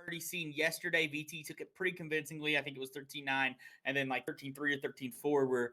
already seen yesterday. VT took it pretty convincingly. I think it was 13-9 and then like 13-3 or 13-4 where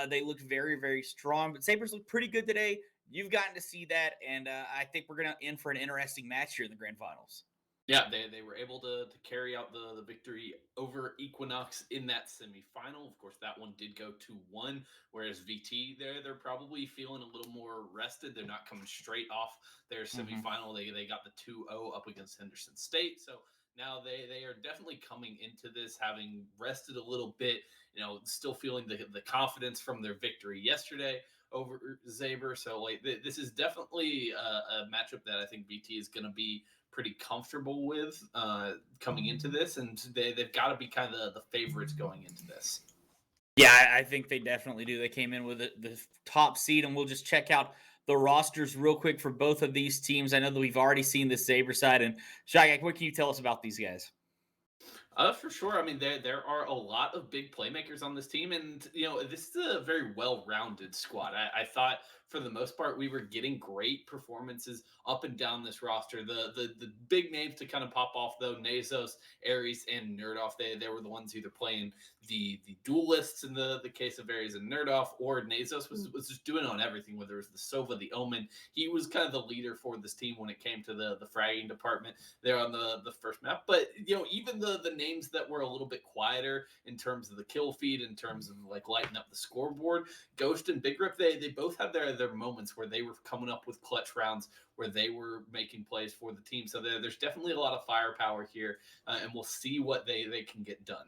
they looked very, very strong. But Sabres looked pretty good today. You've gotten to see that, and I think we're going to in for an interesting match here in the grand finals. Yeah, they were able to carry out the victory over Equinox in that semifinal. Of course, that one did go 2-1, whereas VT, they're probably feeling a little more rested. They're not coming straight off their semifinal. They got the 2-0 up against Henderson State. So now they are definitely coming into this having rested a little bit, still feeling the confidence from their victory yesterday over Xabre. So like this is definitely a matchup that I think VT is going to be pretty comfortable with coming into this, and they've got to be kind of the favorites going into this. Yeah, I think they definitely do. They came in with the top seed, and we'll just check out the rosters real quick for both of these teams. I know that we've already seen the Sabre side, and Shagak, what can you tell us about these guys? For sure. I mean, there are a lot of big playmakers on this team, and this is a very well-rounded squad. I thought for the most part we were getting great performances up and down this roster. The big names to kind of pop off though: Nazos, Aries, and Nerdoff. They were the ones either playing the duelists in the case of Aries and Nerdoff, or Nazos was just doing on everything. Whether it was the Sova, the Omen, he was kind of the leader for this team when it came to the fragging department there on the first map. But even the names that were a little bit quieter in terms of the kill feed, in terms of like lighting up the scoreboard, Ghost and Big Rip, they both had their moments where they were coming up with clutch rounds, where they were making plays for the team. So there's definitely a lot of firepower here, and we'll see what they can get done.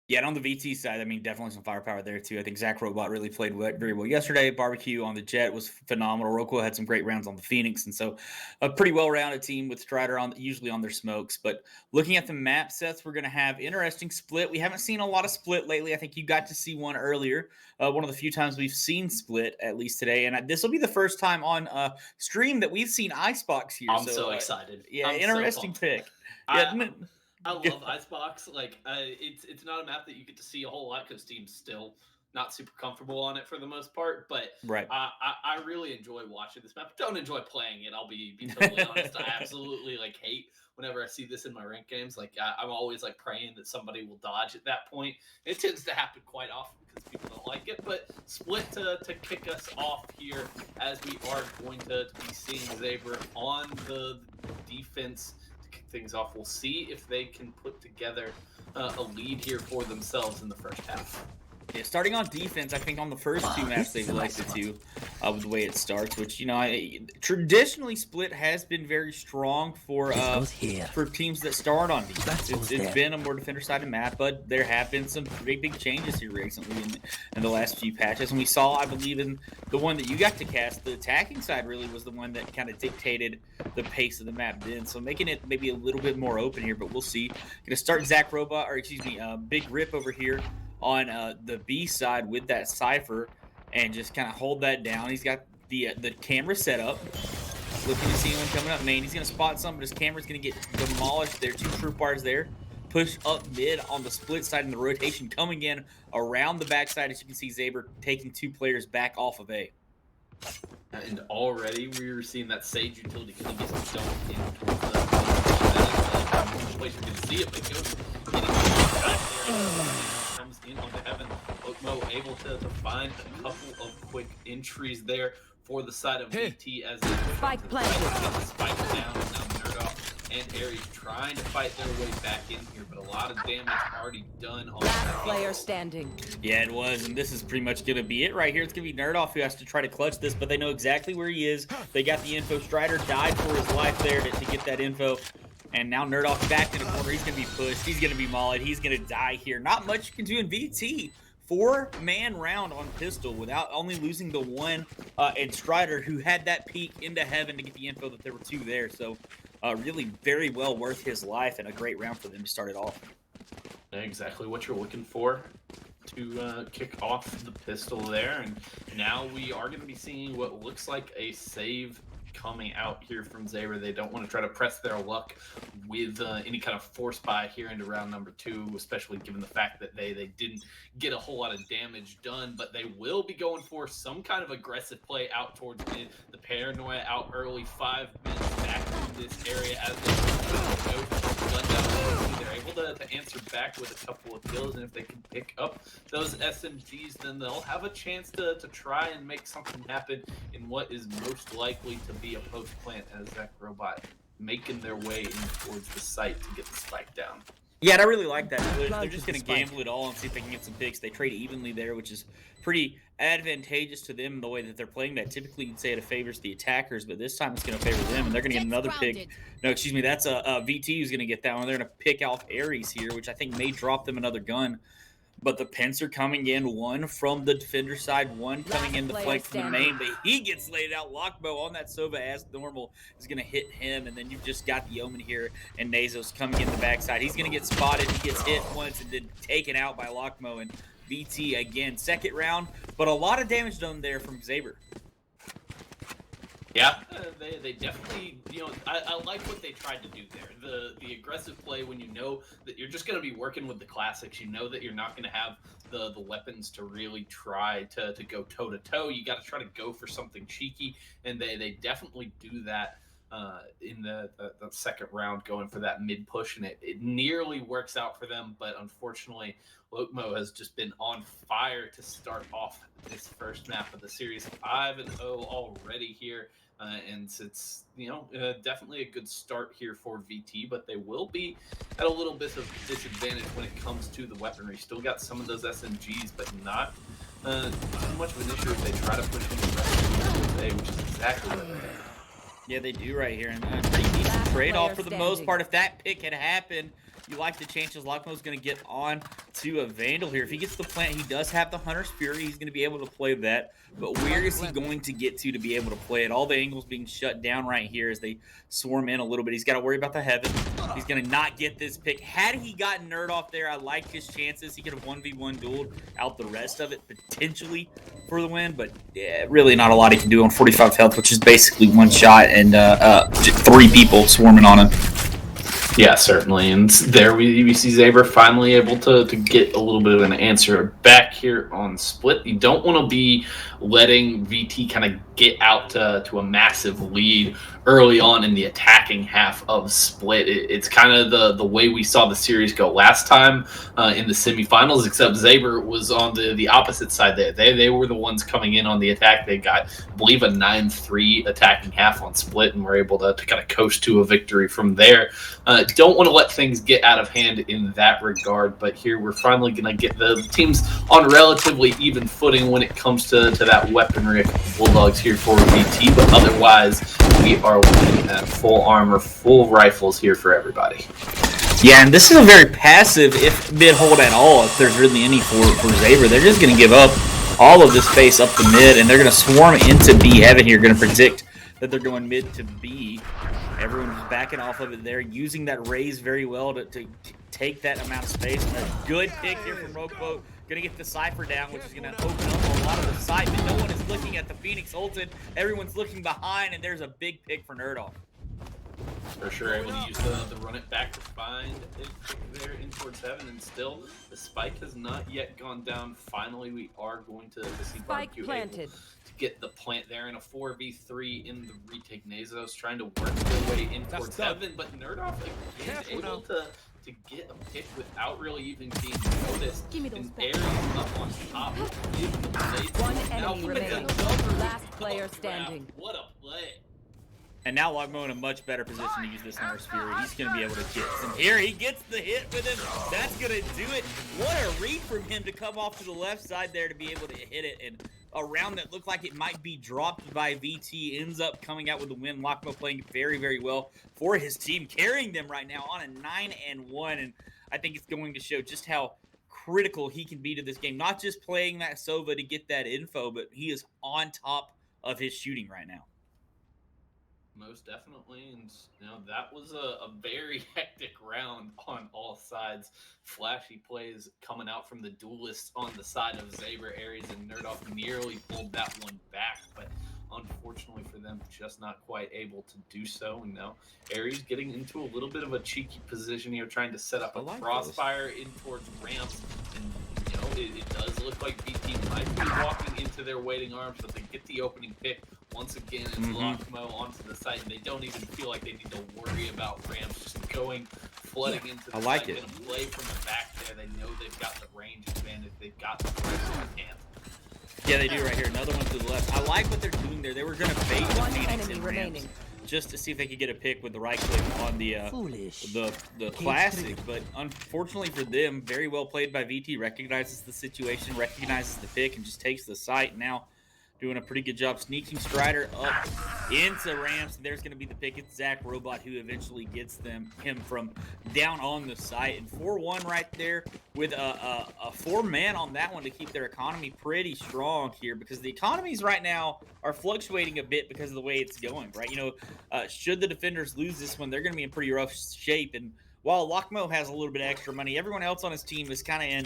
Yeah, and on the VT side, I mean, definitely some firepower there, too. I think Zach Robot really played very well yesterday. Barbecue on the Jet was phenomenal. Roko had some great rounds on the Phoenix, and so a pretty well-rounded team with Strider usually on their smokes. But looking at the map sets, we're going to have interesting split. We haven't seen a lot of split lately. I think you got to see one earlier, one of the few times we've seen split, at least today. And this will be the first time on stream that we've seen Icebox here. I'm so excited. Yeah, interesting pick. I love Icebox. Like, it's not a map that you get to see a whole lot because teams still not super comfortable on it for the most part. But right. I really enjoy watching this map. Don't enjoy playing it. I'll be totally honest. I absolutely hate whenever I see this in my ranked games. Like, I'm always like praying that somebody will dodge at that point. It tends to happen quite often because people don't like it. But split to kick us off here, as we are going to be seeing Xabre on the defense. Things off. We'll see if they can put together a lead here for themselves in the first half. Yeah, starting on defense, I think on the first two maps they've elected to with the way it starts, which traditionally Split has been very strong for teams that start on defense. It's been a more defender-sided map, but there have been some big changes here recently in the last few patches. And we saw, I believe, in the one that you got to cast, the attacking side really was the one that kind of dictated the pace of the map then. So making it maybe a little bit more open here, but we'll see. Gonna start Zach Robot, or excuse me, Big Rip over here on the B side with that Cypher, and just kind of hold that down. He's got the camera set up, looking to see anyone coming up main. He's going to spot some, but his camera's going to get demolished there. 2 troop bars there. Push up mid on the split side, and the rotation coming in around the backside. As you can see, Xabre taking 2 players back off of A. And already we're seeing that Sage utility kind of gets dumped in towards the place you can see it, but goes comes in onto Heaven. Okmo able to find a couple of quick entries there for the side of VT as they spike planted. Spike down. Now Nerdoff and Aries trying to fight their way back in here, but a lot of damage already done on last player standing. Yeah, it was, and this is pretty much going to be it right here. It's going to be Nerdoff who has to try to clutch this, but they know exactly where he is. They got the info. Strider died for his life there to get that info. And now Nerdoff back in the corner. He's going to be pushed. He's going to be mauled. He's going to die here. Not much you can do in VT. 4-man round on pistol without only losing the one. And Strider, who had that peek into Heaven to get the info that there were 2 there. So really very well worth his life, and a great round for them to start it off. Exactly what you're looking for to kick off the pistol there. And now we are going to be seeing what looks like a save coming out here from Xabre. They don't want to try to press their luck with any kind of force buy here into round number 2, especially given the fact that they didn't get a whole lot of damage done, but they will be going for some kind of aggressive play out towards mid. The Paranoia out early, 5 minutes back in this area as they go gun down back with a couple of kills, and if they can pick up those SMGs, then they'll have a chance to try and make something happen in what is most likely to be a post-plant as Xabre making their way in towards the site to get the spike down. Yeah, and I really like that. They're just going to gamble it all and see if they can get some picks. They trade evenly there, which is pretty advantageous to them the way that they're playing that. Typically, you'd say it favors the attackers, but this time it's going to favor them, and they're going to get another pick. No, excuse me, that's a VT who's going to get that one. They're going to pick off Ares here, which I think may drop them another gun. But the Pents are coming in, one from the defender side, one coming in the flank from the main. But he gets laid out. Lockbow on that Sova as normal is going to hit him. And then you've just got the Omen here. And Nazos coming in the backside. He's going to get spotted. He gets hit once and then taken out by Lockbow. And VT again, second round. But a lot of damage done there from Xabre. Yeah, they definitely, you know, I like what they tried to do there. The aggressive play when you know that you're just going to be working with the classics. You know that you're not going to have the weapons to really try to go toe-to-toe. You got to try to go for something cheeky, and they definitely do that in the second round, going for that mid-push, and it nearly works out for them, but unfortunately, Lokmo has just been on fire to start off this first map of the series. 5-0 already here. And it's, you know, definitely a good start here for VT, but they will be at a little bit of disadvantage when it comes to the weaponry. Still got some of those SMGs, but not too much of an issue if they try to push into the A, which is exactly what they do. Yeah, they do right here. And a pretty decent trade-off for the most part. If that pick had happened, you like the chances Lockmo's going to get on to a Vandal here. If he gets the plant, he does have the Hunter's Fury. He's going to be able to play that. But where is he going to get to be able to play it? All the angles being shut down right here as they swarm in a little bit. He's got to worry about the Heaven. He's going to not get this pick. Had he gotten Nerd off there, I like his chances. He could have 1v1 dueled out the rest of it potentially for the win. But yeah, really not a lot he can do on 45 health, which is basically one shot and 3 people swarming on him. Yeah, certainly. And there we see Xabre finally able to get a little bit of an answer back here on Split. You don't want to be letting VT kind of get out to a massive lead early on in the attacking half of Split. It's kind of the way we saw the series go last time in the semifinals, except Xabre was on the opposite side there. They were the ones coming in on the attack. They got, I believe, a 9-3 attacking half on Split and were able to kind of coast to a victory from there. Don't want to let things get out of hand in that regard, but here we're finally going to get the teams on relatively even footing when it comes to that weaponry. A couple Bulldogs here for VT, but otherwise we are looking at full armor, full rifles here for everybody. Yeah, and this is a very passive, if mid hold at all, if there's really any for Xabre. They're just going to give up all of this space up the mid, and they're going to swarm into B Heaven here, going to predict that they're going mid to B. Everyone's backing off of it there, using that raise very well to take that amount of space. And a good pick here from Roko. Going to get the Cypher down, which is going to open up a lot of the sight, but no one is looking at the Phoenix ulted. Everyone's looking behind, and there's a big pick for Nerdoff. For sure, able to use the run it back to find it there in towards Heaven, and still the spike has not yet gone down. Finally, we are going to see Barbecue able to get the plant there in a 4v3 in the retake. Nazos trying to work their way in towards Heaven, but Nerdoff again able to get a pick without really even being noticed. And Ares up on top. Give the play. One enemy remaining. Last player standing. What a play. And now Logmo in a much better position to use this Hunter's Fury. He's going to be able to get some here. He gets the hit with him. That's going to do it. What a read from him to come off to the left side there to be able to hit it. And a round that looked like it might be dropped by VT ends up coming out with the win. Logmo playing very, very well for his team, carrying them right now on a 9-1. And I think it's going to show just how critical he can be to this game. Not just playing that Sova to get that info, but he is on top of his shooting right now. Most definitely, and you know that was a very hectic round on all sides. Flashy plays coming out from the duelists on the side of Xabre, Ares, and Nerdoff nearly pulled that one back, but unfortunately for them, just not quite able to do so. And now Ares getting into a little bit of a cheeky position here, trying to set up a crossfire in towards ramps, and you know it does look like BT might be walking into their waiting arms, but they get the opening pick once again, it's Lockmo onto the site, and they don't even feel like they need to worry about ramps, just flooding into the like site, it. gonna play from the back there. They know they've got the range advantage, they've got the pressure in hand. Yeah, they do right here. Another one to the left. I like what they're doing there. They were going to bait the One Phoenix enemy and remaining. ramps just to see if they could get a pick with the right click on the classic. But unfortunately for them, very well played by VT. Recognizes the situation, recognizes the pick, and just takes the site. Now doing a pretty good job sneaking Strider up into ramps. There's going to be the pick. It's Xabre who eventually gets him from down on the site. And 4-1 right there with a 4-man on that one to keep their economy pretty strong here, because the economies right now are fluctuating a bit because of the way it's going, right? Should the defenders lose this one, they're going to be in pretty rough shape. And while Lockmo has a little bit of extra money, everyone else on his team is kind of in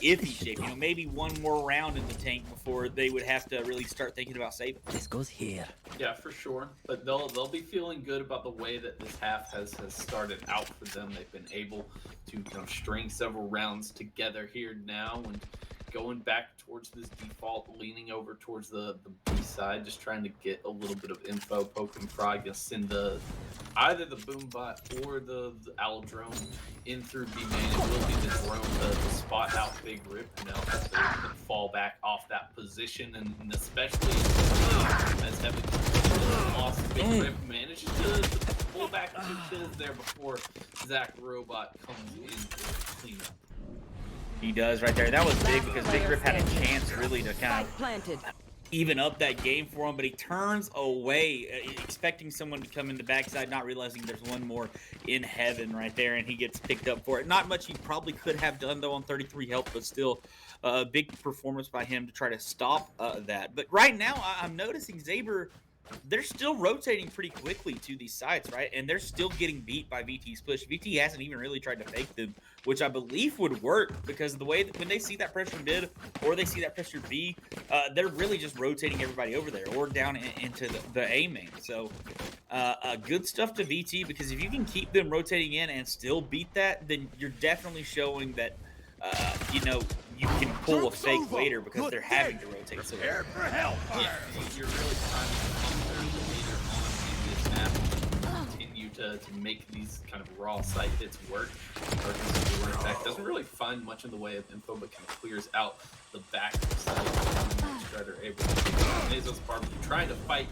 iffy shape. Maybe one more round in the tank before they would have to really start thinking about saving. This goes here. Yeah, for sure. But they'll be feeling good about the way that this half has started out for them. They've been able to kind of string several rounds together here now, and going back towards this default, leaning over towards the B side, just trying to get a little bit of info. Poke and Prod gonna send either the Boombot or the Owl drone in through B main. It will be the drone to spot out Big Rip, and they'll have to fall back off that position, and especially as Evan lost Big Rip, managed to pull back a few kills there before Zach Robot comes in to clean up. He does right there. That was big because Big Rip had a chance really to kind of planted. even up that game for him, but he turns away, expecting someone to come in the backside, not realizing there's one more in heaven right there, and he gets picked up for it. Not much he probably could have done, though, on 33 health, but still a big performance by him to try to stop that. But right now, I'm noticing Xabre, they're still rotating pretty quickly to these sites, right? And they're still getting beat by VT's push. VT hasn't even really tried to fake them, which I believe would work, because the way that when they see that pressure mid or they see that pressure B, they're really just rotating everybody over there or down into the A main. So good stuff to VT, because if you can keep them rotating in and still beat that, then you're definitely showing that you can pull a fake later, because they're having to rotate so well. Yeah, you're really trying to come later on in this map, continue to make these kind of raw site hits work. In fact, doesn't really find much in the way of info, but kind of clears out the back of the site. Strider able to take Nazo's Barbecue, trying to fight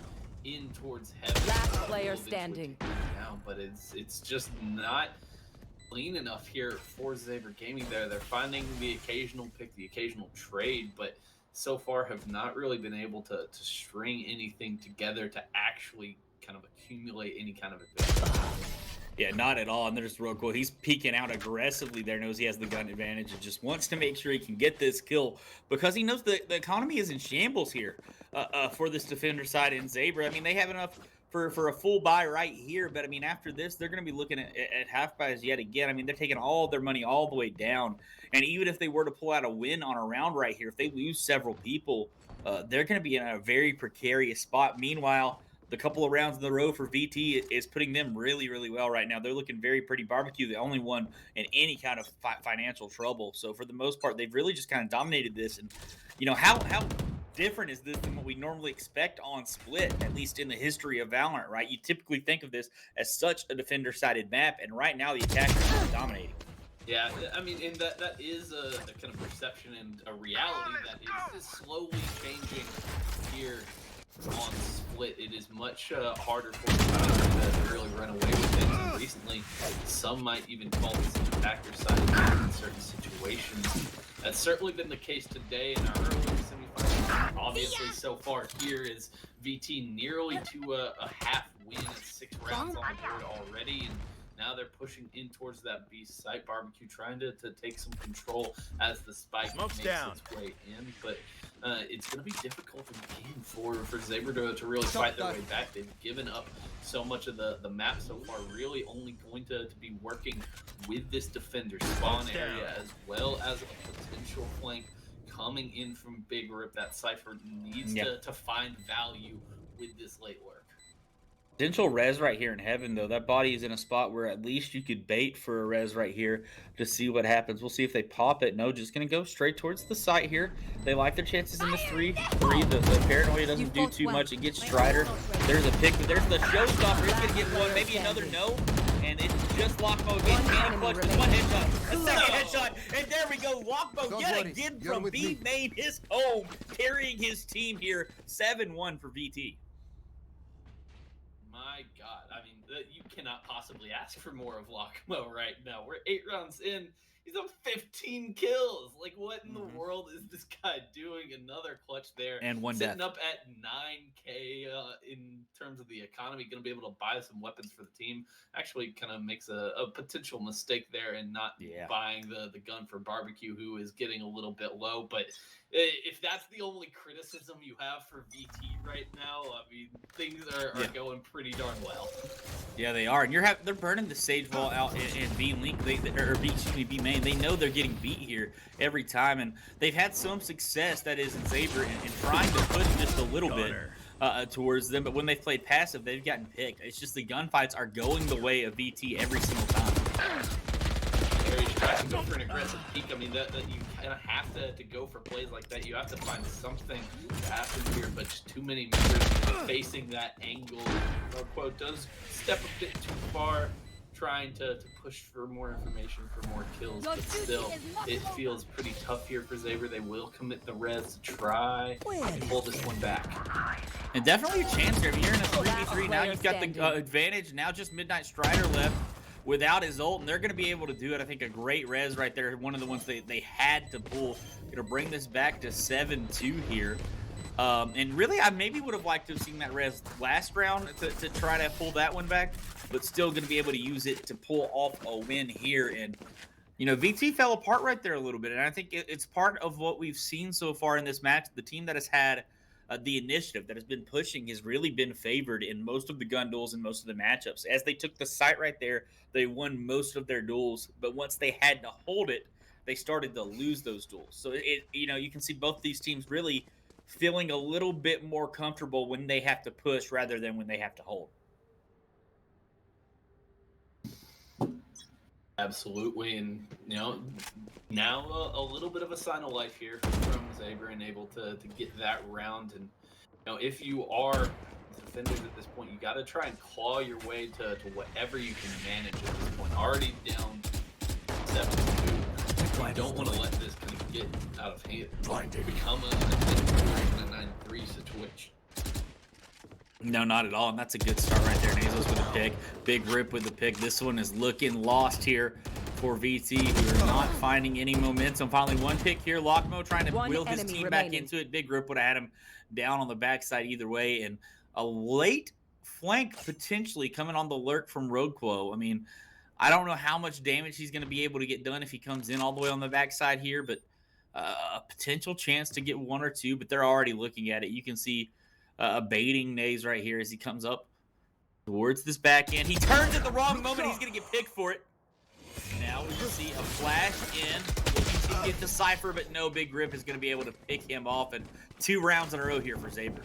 in towards heaven. Last player standing. Down, but it's just not clean enough here for Xabre Gaming. They're finding the occasional pick, the occasional trade, but so far have not really been able to string anything together to actually kind of accumulate any kind of advantage. Yeah, not at all. And there's real cool. He's peeking out aggressively there, knows he has the gun advantage, and just wants to make sure he can get this kill, because he knows the economy is in shambles here for this defender side in Xabre. I mean, they have enough for a full buy right here, but I mean, after this, they're going to be looking at half buys yet again. I mean, they're taking all their money all the way down, and even if they were to pull out a win on a round right here, if they lose several people, they're going to be in a very precarious spot. Meanwhile, the couple of rounds in a row for VT is putting them really, really well right now. They're looking very pretty. Barbecue, the only one in any kind of financial trouble. So for the most part, they've really just kind of dominated this. And how different is this than what we normally expect on Split, at least in the history of Valorant, right? You typically think of this as such a defender-sided map, and right now the attackers are dominating. Yeah, I mean, and that is a kind of perception and a reality that is slowly changing here on Split. It is much harder for them to really run away with things. And recently, some might even call this an attacker side in certain situations. That's certainly been the case today in our early semifinals. Obviously, so far here is VT nearly to a half win at 6 rounds on the board already, and now they're pushing in towards that B site. Barbecue trying to take some control as the spike makes its way in, but it's going to be difficult again for Xabre to really fight their way back. They've given up so much of the map so far, really only going to be working with this defender spawn area, as well as a potential flank coming in from Big Rip. That Cypher needs to find value with this late work. Potential res right here in heaven, though. That body is in a spot where at least you could bait for a res right here to see what happens. We'll see if they pop it. No, just going to go straight towards the site here. They like their chances in this 3-3. The paranoia doesn't do too much. It gets Strider. There's a pick, but there's the showstopper. He's going to get one, maybe another no. And it's just Lockmo again. Cannon clutch with one headshot. A second headshot. And there we go. Lockmo yet again from B main, his home, carrying his team here. 7-1 for VT. My God, I mean, you cannot possibly ask for more of Lockmo right now. We're 8 rounds in. He's on 15 kills. Like, what in the world is this guy doing? Another clutch there. And one sitting death. up at 9K in terms of the economy. Going to be able to buy some weapons for the team. Actually, kind of makes a potential mistake there and not buying the gun for Barbecue, who is getting a little bit low. But if that's the only criticism you have for VT right now, I mean, things are going pretty darn well. Yeah, they are, and they're burning the Sage Ball out in B Link, B main. They know they're getting beat here every time, and they've had some success. That is in Xabre in trying to push just a little bit towards them. But when they've played passive, they've gotten picked. It's just the gunfights are going the way of VT every single time. He's trying to go for an aggressive peek. I mean, that you kind of have to go for plays like that. You have to find something to happen here, but just too many members facing that angle. Quote does step a bit too far, trying to push for more information, for more kills, but still, it feels pretty tough here for Xabre. They will commit the res to try and pull this one back. And definitely a chance here. I mean, you're in a 3v3 now. You've got the advantage. Now just Midnight Strider left without his ult, and they're going to be able to do it. I think a great res right there. One of the ones they had to pull. Going to bring this back to 7-2 here. And really, I maybe would have liked to have seen that res last round to try to pull that one back, but still going to be able to use it to pull off a win here. And, you know, VT fell apart right there a little bit, and I think it's part of what we've seen so far in this match. The team that has had the initiative, that has been pushing, has really been favored in most of the gun duels and most of the matchups. As they took the site right there, they won most of their duels, but once they had to hold it, they started to lose those duels. So, you know, you can see both these teams really feeling a little bit more comfortable when they have to push rather than when they have to hold. Absolutely, and you know, now a little bit of a sign of life here from Xabre and able to get that round. And you know, if you are defenders at this point, you got to try and claw your way to whatever you can manage at this point. Already down 7-2. I don't want to let this kind of get out of hand. Become a 9-3 situation. No, not at all, and that's a good start right there. Nazos with a pick. Big rip with the pick. This one is looking lost here for VT, who are not finding any momentum. Finally, one pick here. Lockmo trying to wheel his team back into it. Big rip would have had him down on the backside either way, and a late flank potentially coming on the lurk from Roguequo. I mean, I don't know how much damage he's going to be able to get done if he comes in all the way on the backside here, but a potential chance to get one or two, but they're already looking at it. You can see baiting Naze right here as he comes up towards this back end. He turns at the wrong moment. He's going to get picked for it. Now we see a flash in. Looking to get the Cypher, but no, Big Grip is going to be able to pick him off. And 2 rounds in a row here for Xabre.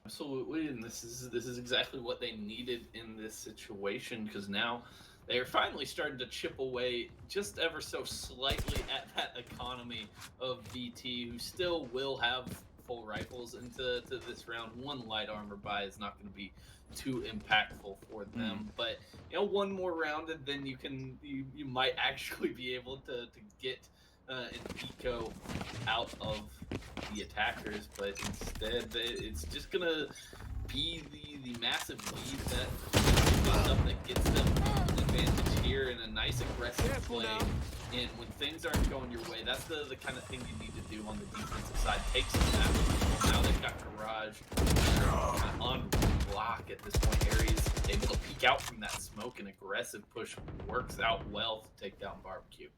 Absolutely, and this is exactly what they needed in this situation, because now they are finally starting to chip away just ever so slightly at that economy of VT, who still will have full rifles into this round. One light armor buy is not going to be too impactful for them, but you know, one more round and then you might actually be able to get an eco out of the attackers, but instead it's just gonna be the massive lead that gets them an advantage here, in a nice aggressive play. And when things aren't going your way, that's the kind of thing you need to do on the defensive side. Take some of that. Now they've got Garage on block at this point. Aries able to peek out from that smoke, and aggressive push works out well to take down Barbecue.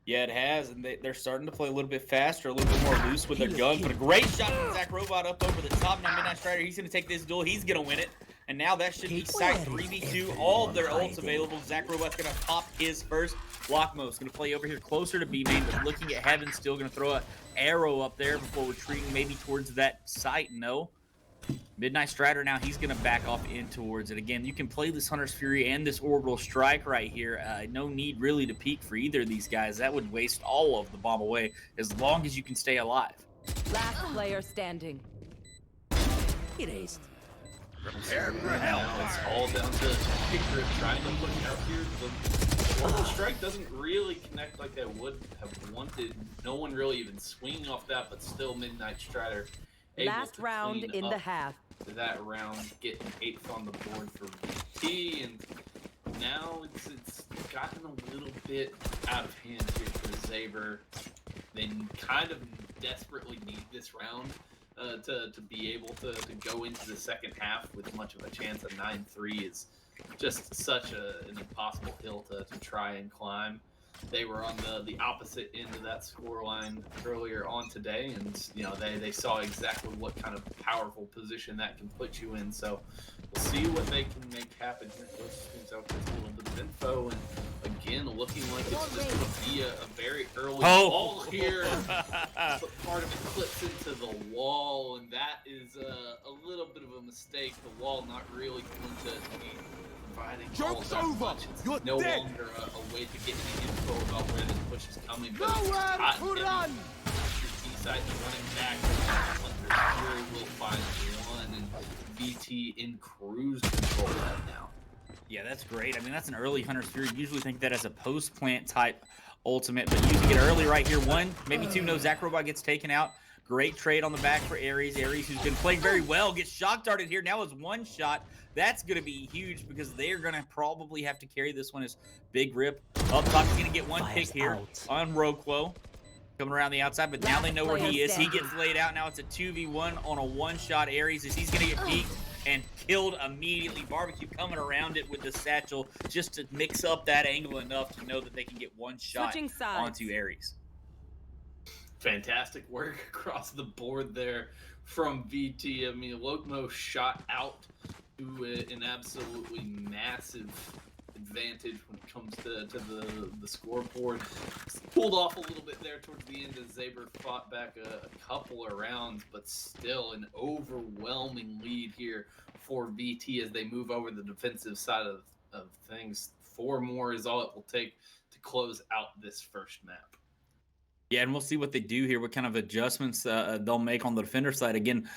Yeah, it has, and they're starting to play a little bit faster, a little bit more loose with their guns. But a great shot from Zach Robot up over the top. Now Midnight Strider, he's going to take this duel. He's going to win it. And now that should be site 3v2. All of their ults available. Zach Robot's going to pop his first. Lockmo's going to play over here closer to B main, but looking at Heaven, still going to throw an arrow up there before retreating maybe towards that site. No. Midnight Strider now, he's going to back off in towards it. Again, you can play this Hunter's Fury and this Orbital Strike right here. No need really to peek for either of these guys. That would waste all of the bomb away as long as you can stay alive. Last player standing. Erased. Prepare for hell. It's all down to Xabre trying to look out here. The Orbital Strike doesn't really connect like I would have wanted. No one really even swinging off that, but still Midnight Strider able Last to round clean in up the half. that round, getting 8th on the board for VT, and now it's gotten a little bit out of hand here for Xabre. They kind of desperately need this round to be able to go into the second half with much of a chance. A 9-3 is just such an impossible hill to try and climb. They were on the opposite end of that scoreline earlier on today, and you know they saw exactly what kind of powerful position that can put you in. So we'll see what they can make happen here. Those teams out with a little bit of info, and again looking like it's just going to be a very early ball here. But part of it clips into the wall, and that is a little bit of a mistake. The wall not really going to be providing Joke's all that over! much. It's You're no dead! longer a way to get any info about where this push is coming. But Nowhere hot to and run! heavy. Side running back. Hunter's Fury will find one, and VT in cruise control right now. Yeah, that's great. I mean, that's an early Hunter's Fury. Usually think that as a post-plant type ultimate, but using it early right here. 1, maybe 2, no, Xabre gets taken out. Great trade on the back for Ares. Ares, who's been playing very well, gets shock darted here. Now is 1 shot. That's going to be huge because they're going to probably have to carry this one as Big Rip. Up top, he's going to get 1 pick here on Roquo. Coming around the outside, but now they know where he is. He gets laid out. Now it's a 2v1 on a 1-shot Ares as he's going to get peeked and killed immediately. Barbecue coming around it with the satchel just to mix up that angle enough to know that they can get 1 shot onto Ares. Fantastic work across the board there from VT. I mean, Lokmo shot out to an absolutely massive advantage when it comes to the scoreboard. Pulled off a little bit there towards the end as Xabre fought back a couple of rounds, but still an overwhelming lead here for VT as they move over the defensive side of things. 4 more is all it will take to close out this first map. Yeah, and we'll see what they do here, what kind of adjustments they'll make on the defender side. Again,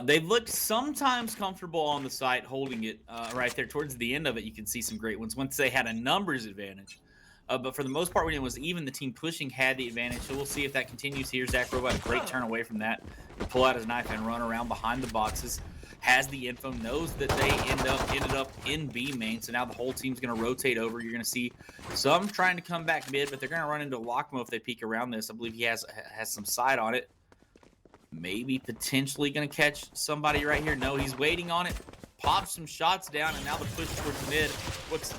they looked sometimes comfortable on the site holding it right there. Towards the end of it, you can see some great ones once they had a numbers advantage. But for the most part, when it was even, the team pushing had the advantage. So we'll see if that continues here. Xabre, a great turn away from that. Pull out his knife and run around behind the boxes. Has the info, knows that they ended up in B main, so now the whole team's going to rotate over. You're going to see some trying to come back mid, but they're going to run into Lokmo if they peek around this. I believe he has some sight on it. Maybe potentially going to catch somebody right here. No, he's waiting on it. Pops some shots down, and now the push towards mid looks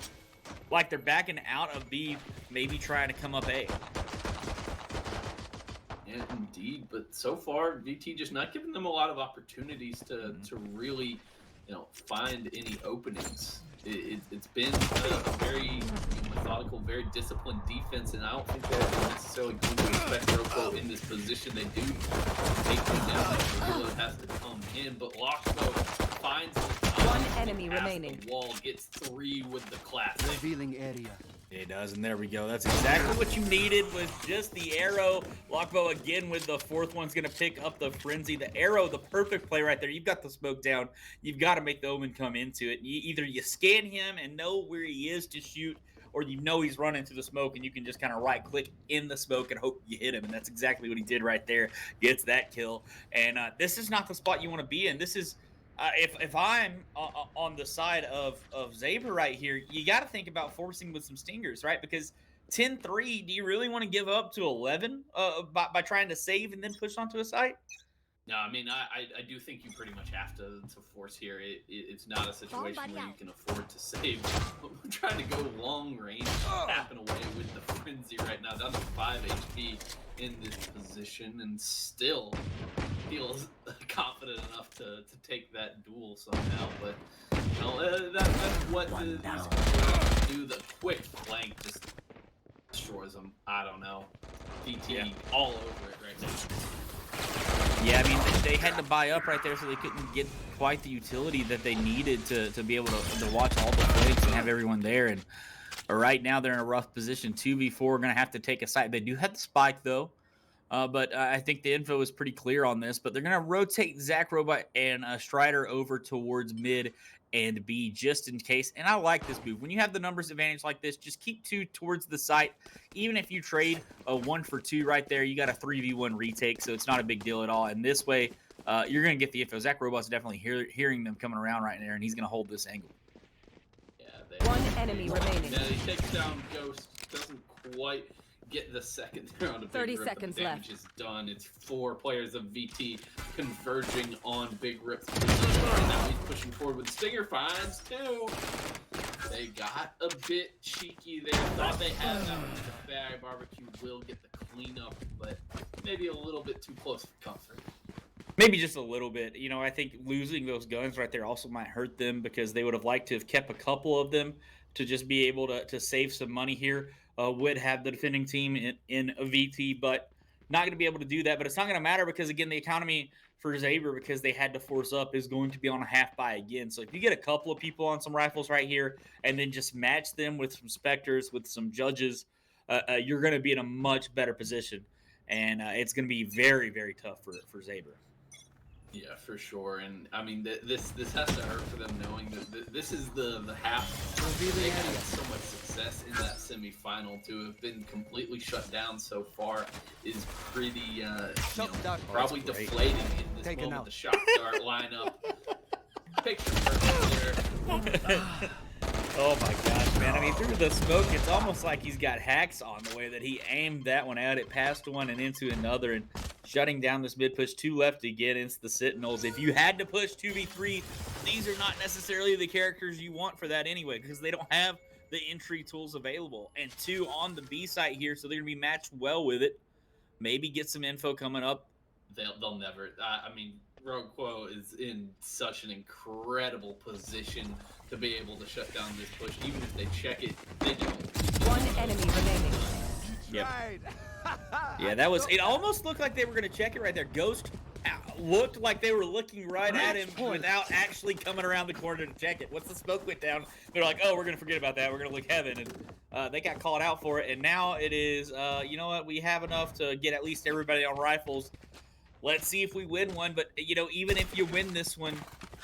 like they're backing out of B, maybe trying to come up A. Yeah, indeed. But so far, VT just not giving them a lot of opportunities to really, find any openings. It's been a very methodical, very disciplined defense, and I don't think they're necessarily going to expect Roko in this position. They do take him down. Reload has to come in, but Loxmo finds one enemy remaining. The wall, gets 3 with the clap. Revealing area. It does, and there we go. That's exactly what you needed, was just the arrow. Lokbo again with the 4th one's going to pick up the frenzy. The arrow, the perfect play right there. You've got the smoke down. You've got to make the Omen come into it. Either you scan him and know where he is to shoot, or you know he's running to the smoke, and you can just kind of right-click in the smoke and hope you hit him, and that's exactly what he did right there. Gets that kill, and this is not the spot you want to be in. This is... if I'm on the side of Xabre right here, you got to think about forcing with some stingers, right? Because 10-3, do you really want to give up to 11 by trying to save and then push onto a site? No, I mean, I do think you pretty much have to force here. It's not a situation where you can afford to save. We're trying to go long range, tapping away with the frenzy right now, down to 5 HP in this position, and still feels confident enough to take that duel somehow. But that's what these do. The quick flank just destroys them. I don't know. DT all over it right now. Yeah, I mean, they had to buy up right there, so they couldn't get quite the utility that they needed to be able to watch all the flanks and have everyone there. And right now, they're in a rough position. 2v4 going to have to take a side. They do have the spike, though. But I think the info is pretty clear on this. But they're going to rotate Xabre and Strider over towards mid and B just in case. And I like this move. When you have the numbers advantage like this, just keep 2 towards the site. Even if you trade a 1 for 2 right there, you got a 3v1 retake, so it's not a big deal at all. And this way, you're going to get the info. Xabre's definitely hearing them coming around right there, and he's going to hold this angle. Yeah, One enemy remaining. Now he takes down Ghost. Doesn't quite get the second round of 30 Big Rip, but seconds the damage left. is done. It's 4 players of VT converging on Big Rip's position. And now he's pushing forward with Stinger. Finds 2. They got a bit cheeky there. Thought they had that one in the bag. Barbecue will get the cleanup, but maybe a little bit too close for comfort. Maybe just a little bit. You know, I think losing those guns right there also might hurt them because they would have liked to have kept a couple of them to just be able to save some money here. Would have the defending team in a VT, but not going to be able to do that. But it's not going to matter because, again, the economy for Xabre, because they had to force up, is going to be on a half buy again. So if you get a couple of people on some rifles right here and then just match them with some Spectres, with some Judges, you're going to be in a much better position. And it's going to be very, very tough for Xabre. Yeah, for sure. And I mean, this has to hurt for them knowing that this is the half. They had so much success in that semifinal. To have been completely shut down so far is pretty, probably deflating in this moment. The shot start lineup. Picture perfect there. Oh my gosh, man. I mean, through the smoke, it's almost like he's got hacks on the way that he aimed that one out. It passed one and into another and shutting down this mid push. 2 left to get into the Sentinels. If you had to push 2v3, these are not necessarily the characters you want for that anyway because they don't have the entry tools available. And 2 on the B site here, so they're going to be matched well with it. Maybe get some info coming up. They'll never. I mean, Rogue Quo is in such an incredible position to be able to shut down this push. Even if they check it, they don't. One enemy remaining. Yep. Yeah, that was. It almost looked like they were going to check it right there. Ghost looked like they were looking right at him without actually coming around the corner to check it. Once the smoke went down, they're like, "Oh, we're going to forget about that. We're going to look heaven." And they got called out for it. And now it is. You know what? We have enough to get at least everybody on rifles. Let's see if we win one. But, you know, even if you win this one,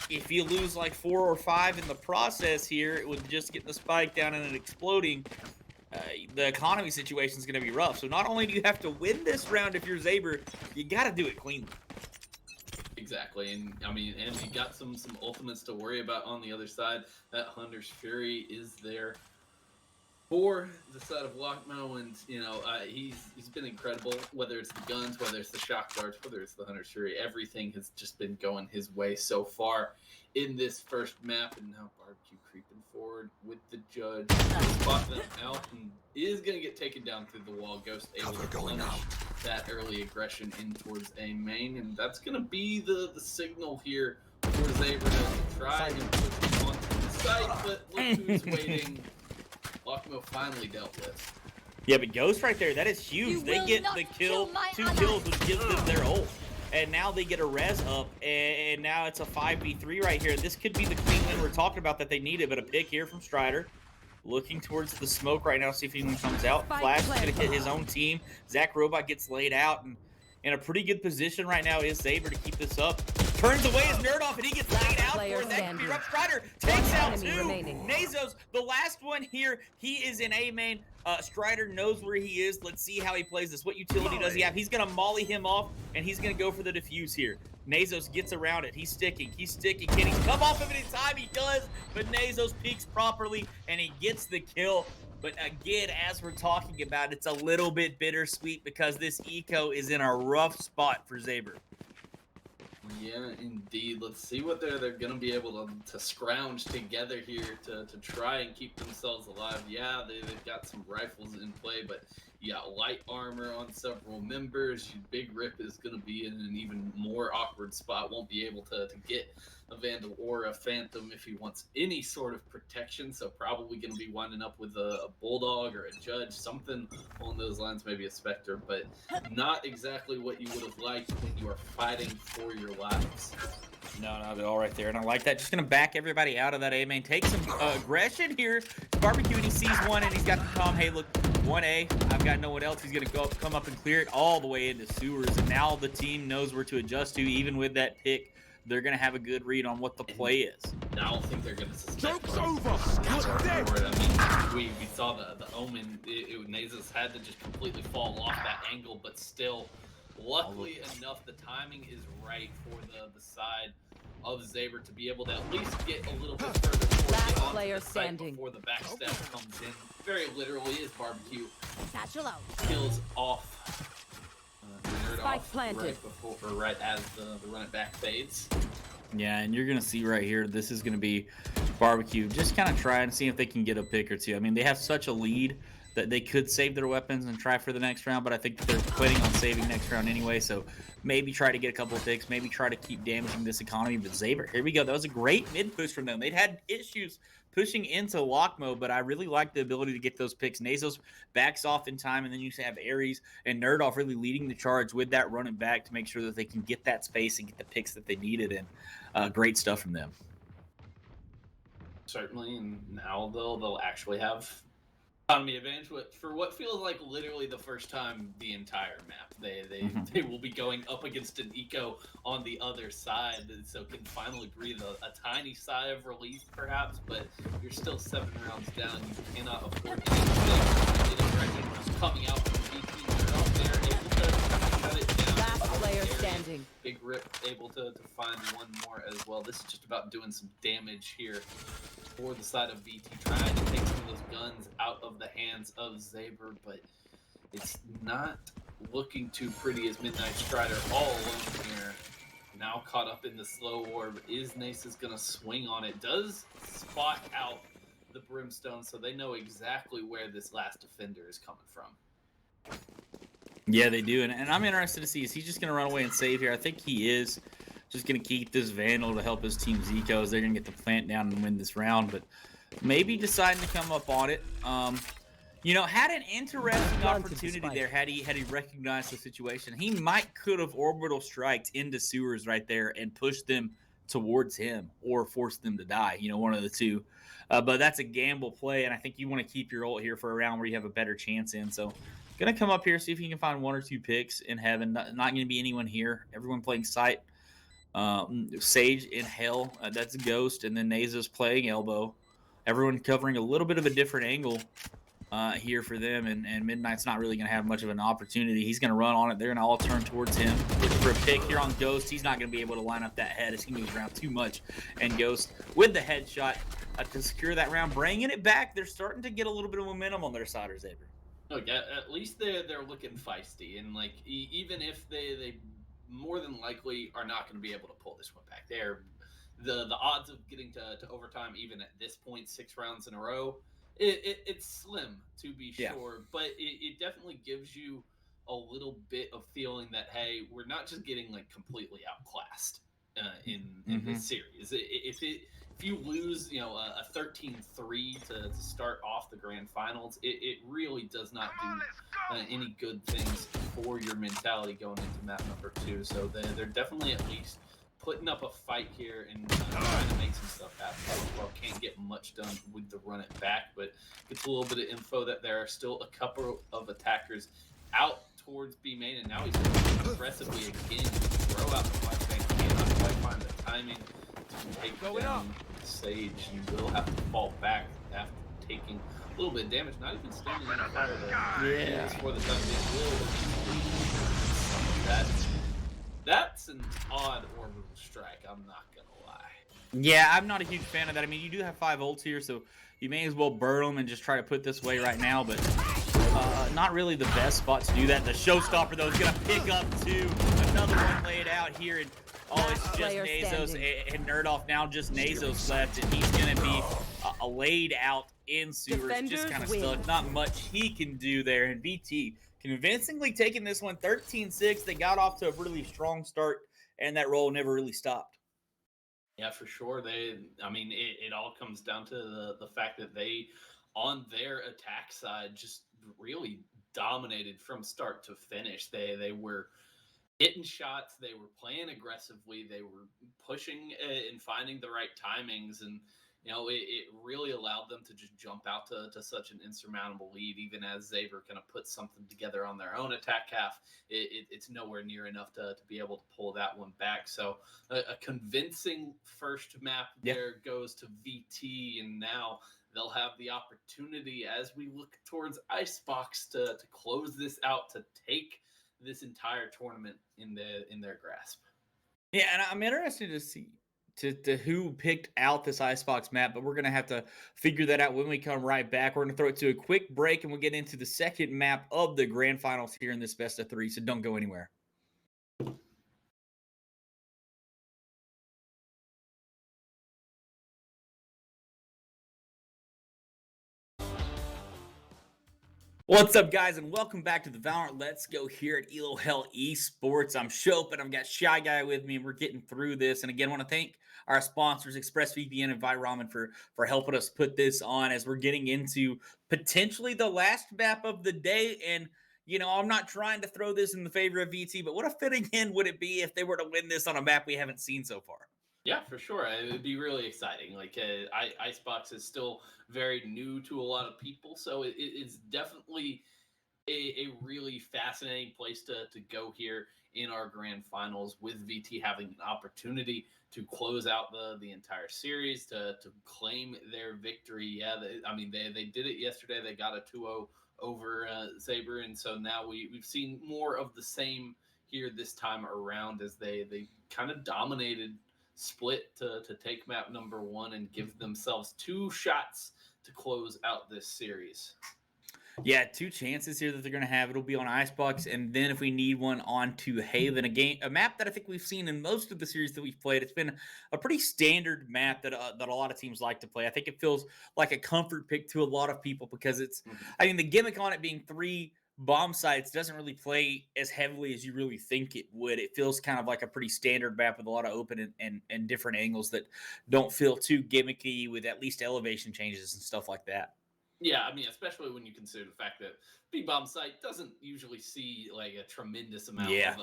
if you lose like 4 or 5 in the process here, with just getting the spike down and it exploding, the economy situation is going to be rough. So not only do you have to win this round if you're Xabre, you got to do it cleanly. Exactly, and I mean, and you got some ultimates to worry about on the other side. That Hunter's Fury is there for the side of Lockmo, and you know he's been incredible. Whether it's the guns, whether it's the shock darts, whether it's the Hunter's Fury, everything has just been going his way so far in this first map. And now Barbecue creeping forward with the Judge, spot them out, and is going to get taken down through the wall. Ghost able to punish that early aggression in towards A main, and that's going to be the signal here for Xabre to try and push him onto the site, but look who's waiting. Lockmo finally dealt with. Yeah, but Ghost right there, that is huge. They get the kill, 2 kills, which gives them their ult. And now they get a res up, and now it's a 5v3 right here. This could be the clean win we're talking about that they needed, but a pick here from Strider. Looking towards the smoke right now, see if anyone comes out. Flash is going to hit his own team. Xabre gets laid out, and in a pretty good position right now is Xabre to keep this up. Turns away his nerd off, and he gets laid out for it. That could be rough. Strider takes out 2. Nazos, the last one here, he is in A main. Strider knows where he is. Let's see how he plays this. What utility does he have? He's going to molly him off, and he's going to go for the defuse here. Nazos gets around it. He's sticking. He's sticking. Can he come off of it in time? He does, but Nazos peeks properly, and he gets the kill. But again, as we're talking about, it's a little bit bittersweet because this eco is in a rough spot for Xabre. Yeah, indeed. Let's see what they're gonna be able to scrounge together here to try and keep themselves alive. Yeah, they've got some rifles in play, but you got light armor on several members. Big Rip is gonna be in an even more awkward spot. Won't be able to get a Vandal or a Phantom if he wants any sort of protection. So probably gonna be winding up with a Bulldog or a Judge, something along those lines, maybe a Spectre, but not exactly what you would have liked when you are fighting for your lives. No, they're all right there, and I like that. Just gonna back everybody out of that A main. Take some aggression here. Barbecue, and he sees one, and he's got the calm. Hey, look, 1A. I've got no one else. He's gonna come up and clear it all the way into sewers, and now the team knows where to adjust to. Even with that pick, they're gonna have a good read on what the play is. I don't think they're gonna suspect. Joke's over. I mean, we saw the omen. Nazis had to just completely fall off that angle, but still, luckily enough, the timing is right for the side of Xabre to be able to at least get a little bit further forward, Last get onto player the site standing. before the backstab comes in. Very literally, as Barbecue Satchel out. kills off. Nerd Spike off planted. right before, or right as the run it back fades. Yeah, and you're gonna see right here, this is gonna be Barbecue just kind of try and see if they can get a pick or two. I mean, they have such a lead that they could save their weapons and try for the next round, but I think that they're planning on saving next round anyway, so maybe try to get a couple of picks, maybe try to keep damaging this economy. But Xabre, here we go. That was a great mid push from them. They'd had issues pushing into lock mode, but I really like the ability to get those picks. Nazos backs off in time, and then you have Aries and Nerdoff really leading the charge with that running back to make sure that they can get that space and get the picks that they needed, and great stuff from them. Certainly, and now they'll actually have economy advantage for what feels like literally the first time the entire map. They will be going up against an eco on the other side, so can finally breathe a tiny sigh of relief perhaps, but you're still 7 rounds down. You cannot afford anything coming out from the BT. They're out there able to shut it down. Last player standing. Big Rip able to find one more as well. This is just about doing some damage here for the side of VT, trying to take some of those guns out of the hands of Xabre, but it's not looking too pretty as Midnight Strider all alone here. Now caught up in the slow orb. Is Nasus gonna swing on it? Does spot out the Brimstone, so they know exactly where this last defender is coming from. Yeah, they do, and I'm interested to see, is he just going to run away and save here? I think he is just going to keep this Vandal to help his team Zecos. They're going to get the plant down and win this round, but maybe deciding to come up on it. You know, had an interesting opportunity there had he recognized the situation. He could have orbital striked into sewers right there and pushed them towards him or forced them to die, you know, one of the two. But that's a gamble play, and I think you want to keep your ult here for a round where you have a better chance in, so... Gonna come up here, see if you can find 1 or 2 picks in heaven. Not gonna be anyone here. Everyone playing sight. Sage in hell. That's a ghost, and then Naza's playing elbow. Everyone covering a little bit of a different angle here for them, and Midnight's not really gonna have much of an opportunity. He's gonna run on it. They're gonna all turn towards him. Looking for a pick here on Ghost. He's not gonna be able to line up that head as he moves around too much. And Ghost with the headshot to secure that round, bringing it back. They're starting to get a little bit of momentum on their side, or Xabre. Look, at least they're looking feisty, and like even if they more than likely are not going to be able to pull this one back, they're the odds of getting to overtime even at this point 6 rounds in a row, it's slim to be sure, but it definitely gives you a little bit of feeling that hey, we're not just getting like completely outclassed in this series. If you lose, you know, a 13-3 to start off the grand finals, it really does not do any good things for your mentality going into map number 2. So they're definitely at least putting up a fight here and trying to make some stuff happen. Well, can't get much done with the run it back, but gets a little bit of info that there are still a couple of attackers out towards B main, and now he's going aggressively again to throw out the flashbang. Cannot quite find the timing to take down Sage, and will have to fall back after taking a little bit of damage. Not even standing in the fire there. For the time being, that's an odd orbital strike. I'm not gonna lie. Yeah, I'm not a huge fan of that. I mean, you do have 5 ults here, so you may as well burn them and just try to put this away right now, but not really the best spot to do that. The showstopper, though, is going to pick up 2. Another one laid out here, and Oh, it's just player Nazos standing. and Nerdoff now just Nazos left, and he's going to be laid out in sewers, just Defenders kind of win. stuck. Not much he can do there, and VT convincingly taking this one 13-6. They got off to a really strong start, and that roll never really stopped. Yeah, for sure. It all comes down to the fact that they, on their attack side, just really dominated from start to finish. They were hitting shots, they were playing aggressively, they were pushing and finding the right timings, and it really allowed them to just jump out to such an insurmountable lead. Even as Xabre kind of put something together on their own attack half, it's nowhere near enough to be able to pull that one back. So a convincing first map there goes to VT, and now they'll have the opportunity as we look towards Icebox to close this out, to take this entire tournament in their grasp. Yeah, and I'm interested to see to who picked out this Icebox map, but we're going to have to figure that out when we come right back. We're going to throw it to a quick break, and we'll get into the second map of the grand finals here in this best of three, so don't go anywhere. What's up, guys, and welcome back to the Valorant Let's Go here at ELO Hell Esports. I'm Shope, and I've got Shy Guy with me, and we're getting through this. And again, I want to thank our sponsors, ExpressVPN and ViRamen, for helping us put this on as we're getting into potentially the last map of the day. And, I'm not trying to throw this in the favor of VT, but what a fitting end would it be if they were to win this on a map we haven't seen so far? Yeah, for sure. It would be really exciting. Icebox is still very new to a lot of people, so it's definitely a really fascinating place to go here in our grand finals, with VT having an opportunity to close out the entire series, to claim their victory. Yeah, they did it yesterday. They got a 2-0 over Xabre, and so now we've seen more of the same here this time around, as they kind of dominated Split to take map number one and give themselves two shots to close out this series. Yeah, two chances here that they're going to have. It'll be on Icebox, and then if we need one, on to Haven, a map that I think we've seen in most of the series that we've played. It's been a pretty standard map that a lot of teams like to play. I think it feels like a comfort pick to a lot of people because it's, the gimmick on it being 3 bomb sites doesn't really play as heavily as you really think it would. It feels kind of like a pretty standard map with a lot of open and different angles that don't feel too gimmicky, with at least elevation changes and stuff like that. Yeah, especially when you consider the fact that B-Bomb site doesn't usually see like a tremendous amount of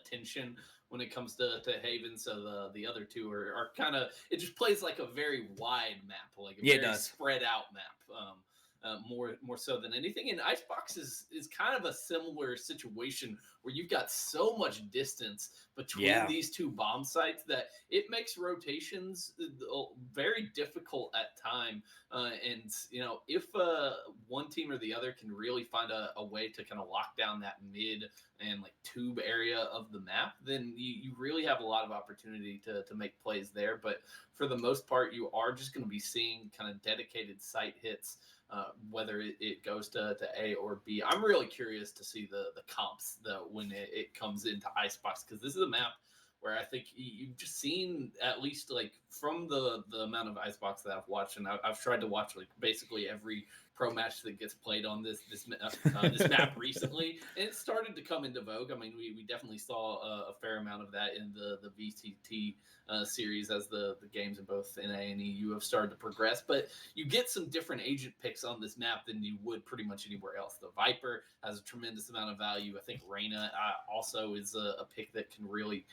attention when it comes to Haven. So the other two are kind of, it just plays like a very wide map, like a very spread out map. More so than anything. And Icebox is kind of a similar situation where you've got so much distance between these two bomb sites that it makes rotations very difficult at time. And if one team or the other can really find a way to kind of lock down that mid and like tube area of the map, then you really have a lot of opportunity to make plays there. But for the most part, you are just going to be seeing kind of dedicated site hits, whether it goes to A or B. I'm really curious to see the comps when it comes into Icebox, because this is a map where I think you've just seen, at least like from the amount of Icebox that I've watched, and I've tried to watch like basically every pro match that gets played on this map recently, and it started to come into vogue. We definitely saw a fair amount of that in the VTT series as the games in both NA and EU have started to progress. But you get some different agent picks on this map than you would pretty much anywhere else. The Viper has a tremendous amount of value. I think Reyna also is a pick that can really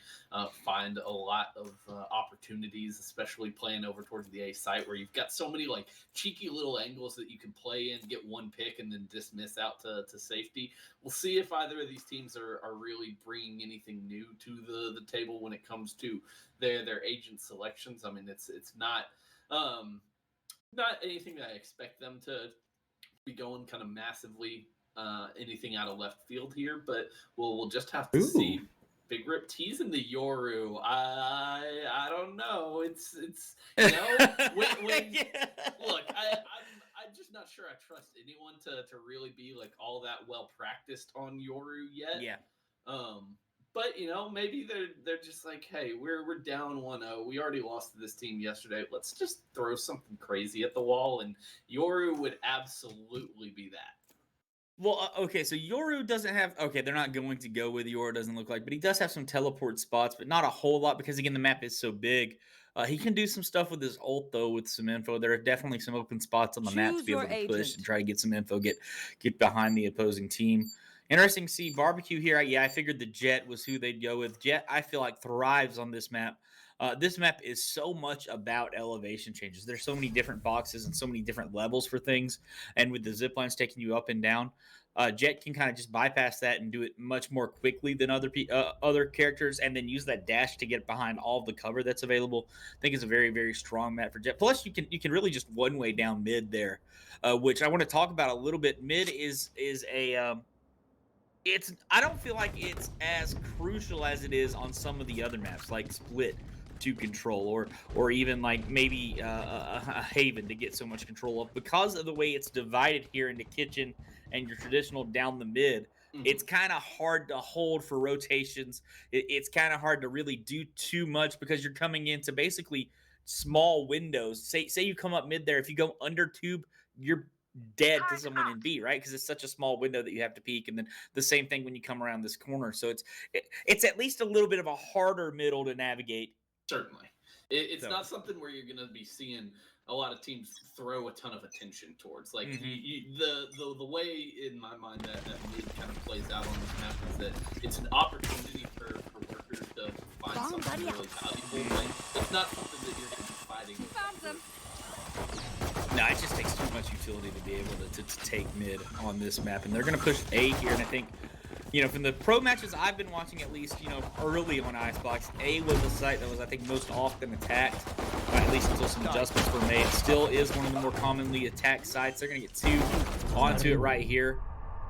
find a lot of opportunities, especially playing over towards the A site, where you've got so many like cheeky little angles that you can play in, get one pick, and then dismiss out to safety. We'll see if either of these teams are really bringing anything new to the table when it comes to their agent selections. It's not anything that I expect them to be going kind of massively anything out of left field here, but we'll just have to see. Big Rip teasing the Yoru. I don't know. It's when look, I'm just not sure I trust anyone to really be like all that well practiced on Yoru yet. Yeah. But maybe they're just like, hey, we're down 1-0. We already lost to this team yesterday. Let's just throw something crazy at the wall, and Yoru would absolutely be that. Well, okay, so Yoru doesn't have... Okay, they're not going to go with Yoru, doesn't look like, but he does have some teleport spots, but not a whole lot because, again, the map is so big. He can do some stuff with his ult, though, with some info. There are definitely some open spots on the map to be able to push and try to get some info, get behind the opposing team. Interesting to see Barbecue here. Yeah, I figured the Jet was who they'd go with. Jet, I feel like, thrives on this map. This map is so much about elevation changes. There's so many different boxes and so many different levels for things. And with the zip lines taking you up and down, Jet can kind of just bypass that and do it much more quickly than other characters, and then use that dash to get behind all of the cover that's available. I think it's a very, very strong map for Jet. Plus, you can really just one way down mid there, which I want to talk about a little bit. Mid is a I don't feel like it's as crucial as it is on some of the other maps, like Split to control, or even like maybe a Haven to get so much control of, because of the way it's divided here into kitchen and your traditional down the mid. It's kind of hard to hold for rotations. It's kind of hard to really do too much because you're coming into basically small windows. Say you come up mid there, if you go under tube, you're dead to someone in B, right? Because it's such a small window that you have to peek, and then the same thing when you come around this corner. So it's at least a little bit of a harder middle to navigate. Certainly. It's not something where you're going to be seeing a lot of teams throw a ton of attention towards. Like, the way, in my mind, that mid kind of plays out on this map is that it's an opportunity for workers to find something really valuable. Like, it's not something that you're going to be fighting with. Found them. No, it just takes too much utility to be able to take mid on this map. And they're going to push A here, and I think... from the pro matches I've been watching, at least, early on Icebox, A was the site that was, I think, most often attacked, at least until some adjustments were made. It still is one of the more commonly attacked sites. They're going to get 2 onto it right here.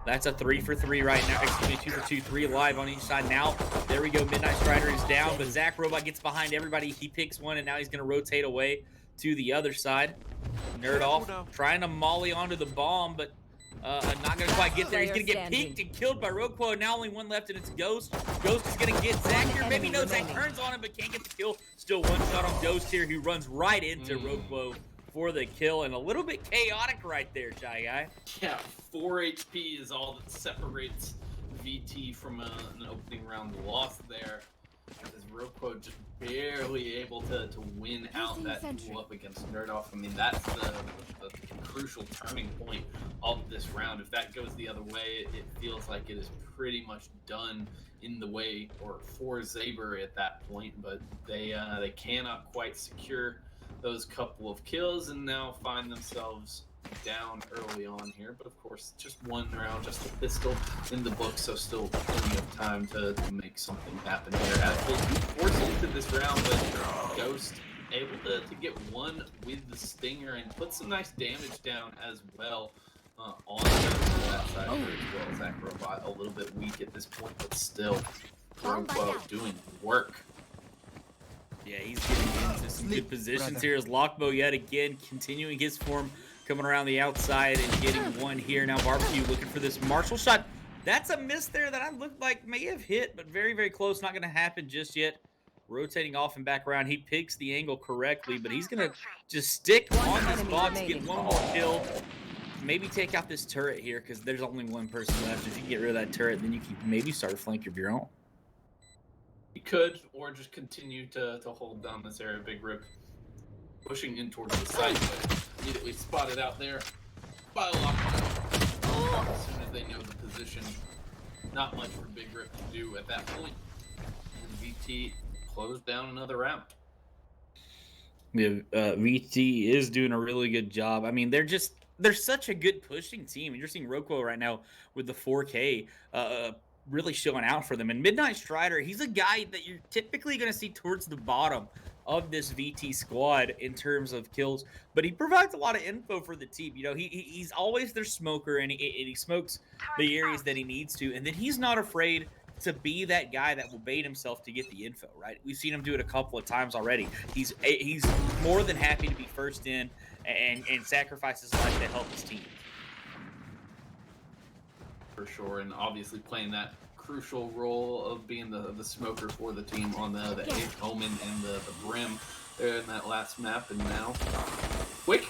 That's a 3 for 3 right now. Excuse me, 2 for 2, 3 alive on each side. Now, there we go. Midnight Strider is down, but Zach Robot gets behind everybody. He picks one, and now he's going to rotate away to the other side. Nerd off, trying to molly onto the bomb, but not going to quite get there. He's going to get peeked and killed by Roquo. Now only one left, and it's Ghost. Ghost is going to get Zach here. Maybe no, Zach turns on him, but can't get the kill. Still one shot on Ghost here, who runs right into Roquo for the kill. And a little bit chaotic right there, Shy Guy. Yeah, 4 HP is all that separates VT from an opening round loss there. As Roquo just barely able to win out that duel up against Nerdoff. I mean, that's the crucial turning point of this round. If that goes the other way, it feels like it is pretty much done in the way, or for Xabre at that point. But they cannot quite secure those couple of kills, and now find themselves down early on here. But of course, just one round, just a pistol in the book, so still plenty of time to make something happen here. As they do force into this round, but Ghost able to get one with the Stinger and put some nice damage down as well on that side here as well. Zach Robot a little bit weak at this point, but still Roquo doing work. Yeah, he's getting into some good positions here as Lockbow yet again continuing his form, coming around the outside and getting one here. Now Barbecue looking for this Marshall shot. That's a miss there that I looked like may have hit, but very, very close. Not going to happen just yet. Rotating off and back around. He picks the angle correctly, but he's going to just stick on this box, get one more kill. Maybe take out this turret here because there's only one person left. If you get rid of that turret, then you can maybe start a flank of your own. You could, or just continue to hold down this area. Big Rip pushing in towards the side, but immediately spotted out there by Lockbow. As soon as they know the position, not much for Big Rip to do at that point. And VT closed down another round. Yeah, VT is doing a really good job. I mean, they're such a good pushing team. And you're seeing Roquo right now with the 4K really showing out for them. And Midnight Strider, he's a guy that you're typically going to see towards the bottom of this VT squad in terms of kills, but he provides a lot of info for the team. He's always their smoker, and he smokes the areas that he needs to, and then he's not afraid to be that guy that will bait himself to get the info, right? We've seen him do it a couple of times already. He's more than happy to be first in and sacrifice his life to help his team. For sure, and obviously playing that crucial role of being the smoker for the team on the A, Omen and the Brim there in that last map. And now, quick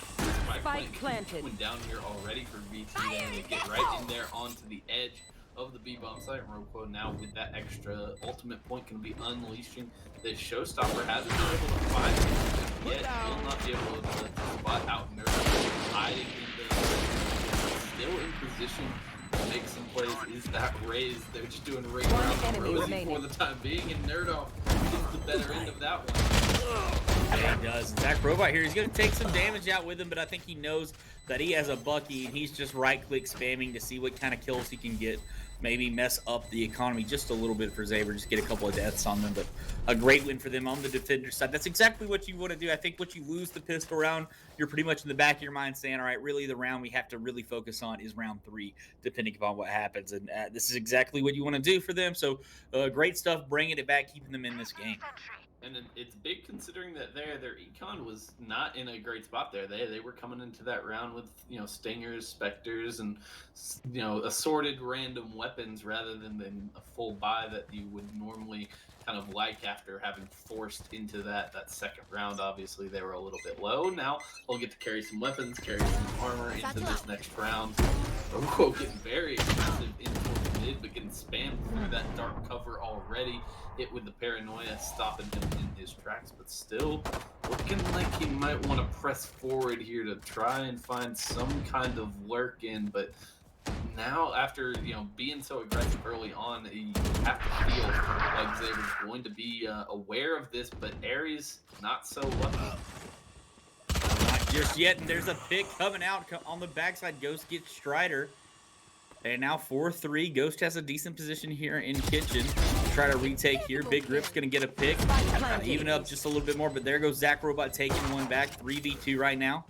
Spike planted. Coming down here already for VT. Then they get right in there onto the edge of the B-bomb site. Roko now with that extra ultimate point can be unleashing the showstopper. Hasn't been able to find him yet. Will not be able to spot out Nerf. Hiding in the still in position to make some plays. Is that Raze? They're just doing Ray Brown Rosie for the time being, and Nerdoff gets the better end of that one. Yeah, he does. Zach Robot here, he's going to take some damage out with him, but I think he knows that he has a Bucky, and he's just right-click spamming to see what kind of kills he can get. Maybe mess up the economy just a little bit for Xabre, just get a couple of deaths on them, but a great win for them on the defender side. That's exactly what you want to do. I think once you lose the pistol round, you're pretty much in the back of your mind saying, all right, really the round we have to really focus on is round 3, depending upon what happens. And this is exactly what you want to do for them. So great stuff, bringing it back, keeping them in this game. And it's big considering that their econ was not in a great spot there. They were coming into that round with, you know, stingers, specters, and, you know, assorted random weapons rather than a full buy that you would normally kind of like after having forced into that second round. Obviously, they were a little bit low. Now they'll get to carry some weapons, carry some armor into this next round. Roko getting very aggressive into the mid, but getting spammed through that dark cover already. Hit with the paranoia, stopping him in his tracks, but still looking like he might want to press forward here to try and find some kind of lurk in. But now, after, you know, being so aggressive early on, you have to feel like Xabre's going to be aware of this, but Ares not so lucky. Not just yet, and there's a pick coming out on the backside. Ghost gets Strider. And now 4-3. Ghost has a decent position here in kitchen. Try to retake here. Big Grip's going to get a pick. Even up just a little bit more, but there goes Zach Robot taking one back. 3v2 right now.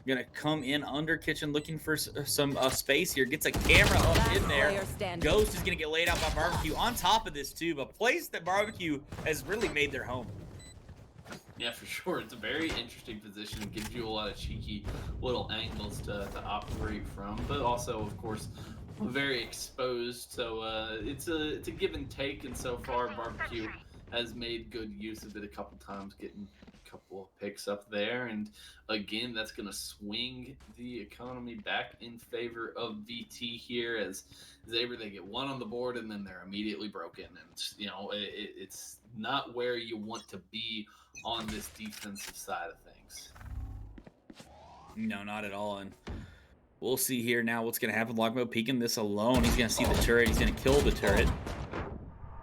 Going to come in under kitchen looking for some space here. Gets a camera up in there. Ghost is going to get laid out by Barbecue. On top of this, too, a place that Barbecue has really made their home. Yeah, for sure. It's a very interesting position. It gives you a lot of cheeky little angles to operate from, but also, of course, very exposed. So it's a give and take, and so far Barbecue has made good use of it a couple times, getting a couple of picks up there. And again, that's going to swing the economy back in favor of VT here, as Xabre, they get one on the board and then they're immediately broken. And, you know, it's not where you want to be on this defensive side of things. No, not at all. And we'll see here now what's going to happen. Lockmo peeking this alone. He's going to see the turret. He's going to kill the turret.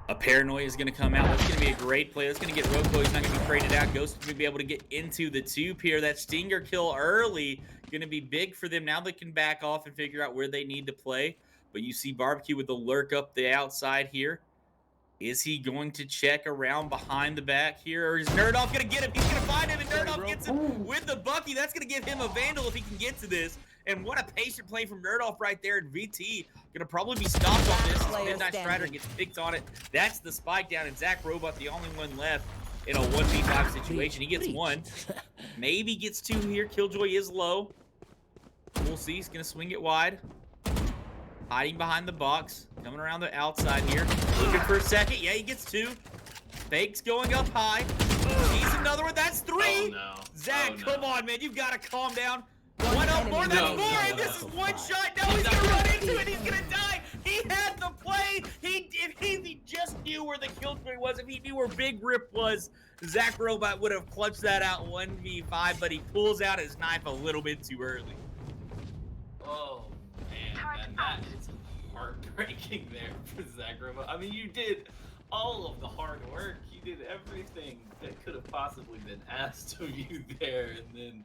A paranoia is going to come out. That's going to be a great play. That's going to get Roko. He's not going to be traded out. Ghost is going to be able to get into the tube here. That stinger kill early going to be big for them. Now they can back off and figure out where they need to play. But you see Barbecue with the lurk up the outside here. Is he going to check around behind the back here, or is Nerdoff going to get him? He's going to find him, and Nerdoff gets him with the Bucky. That's going to give him a Vandal if he can get to this. And what a patient play from Nerdoff right there. And VT going to probably be stopped on this. Midnight Strider gets picked on it. That's the spike down, and Zach Robot, the only one left in a 1v5 situation. He gets one. Maybe gets two here. Killjoy is low. We'll see. He's going to swing it wide. Hiding behind the box. Coming around the outside here. Looking for a second. Yeah, he gets two. Fake's going up high. He's another one. That's three. Oh, no. Zach, Oh, no. come on, man. You've got to calm down. One up more. That's No, four. no, And this no. is one shot. Now he's going to run into it. He's going to die. He had the play. If he just knew where the Killjoy was, if he knew where Big Rip was, Zach Robot would have clutched that out 1v5, but he pulls out his knife a little bit too early. Oh, man. And that is heartbreaking there for Zach Robot. I mean, you did all of the hard work. You did everything that could have possibly been asked of you there, and then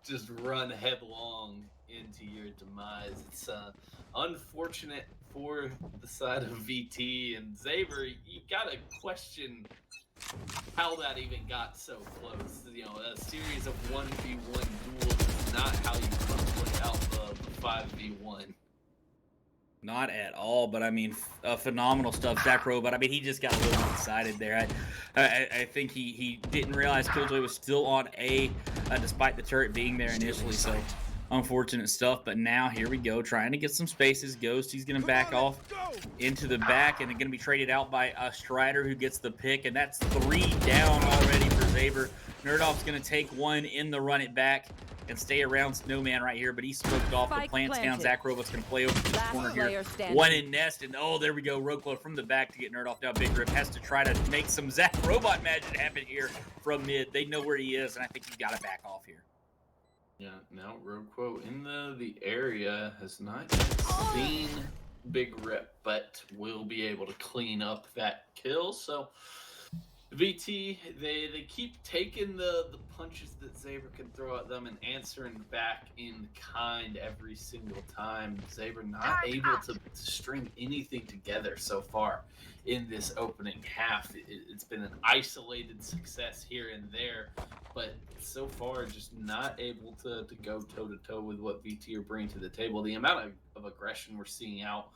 just run headlong into your demise. It's unfortunate for the side of VT, and Xabre, you gotta question how that even got so close. You know, a series of 1v1 duels is not how you put out the 5v1. Not at all, but I mean, phenomenal stuff, Zach Robot. I mean, he just got a little excited there. I think he didn't realize Killjoy was still on A, despite the turret being there initially. So Unfortunate stuff, but now here we go, trying to get some spaces. Ghost, he's going to back off into the back, and going to be traded out by Strider, who gets the pick, and that's 3 down already for Xabre. Nerdoff's going to take one in the run it back and stay around Snowman right here, but he's smoked off. The plant's down. Xabre going to play over to the corner here. One in nest, and oh, there we go. Roklo from the back to get Nerdoff down. Big Rip has to try to make some Zach Robot magic happen here from mid. They know where he is, and I think he's got to back off here. Yeah, now Roquo in the area has not seen Big Rip, but will be able to clean up that kill. So VT, they keep taking the punches that Xabre can throw at them and answering back in kind every single time. Xabre not able to string anything together so far in this opening half. It's been an isolated success here and there, but so far just not able to go toe-to-toe with what VT are bringing to the table. The amount of aggression we're seeing out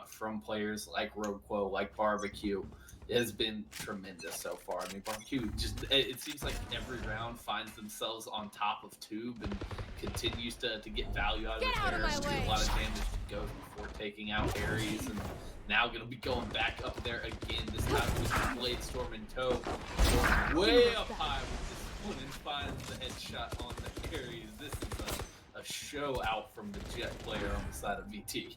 from players like Roquo, like Barbecue, has been tremendous so far. I mean, Barbecue just, it seems like every round finds themselves on top of Tube and continues to get value out of it. There's a lot of damage to go before taking out Ares, and now going to be going back up there again, this time with the Blade Storm in tow. Going way up high with this one and finds the headshot on the Ares. This is a show out from the Jet player on the side of VT.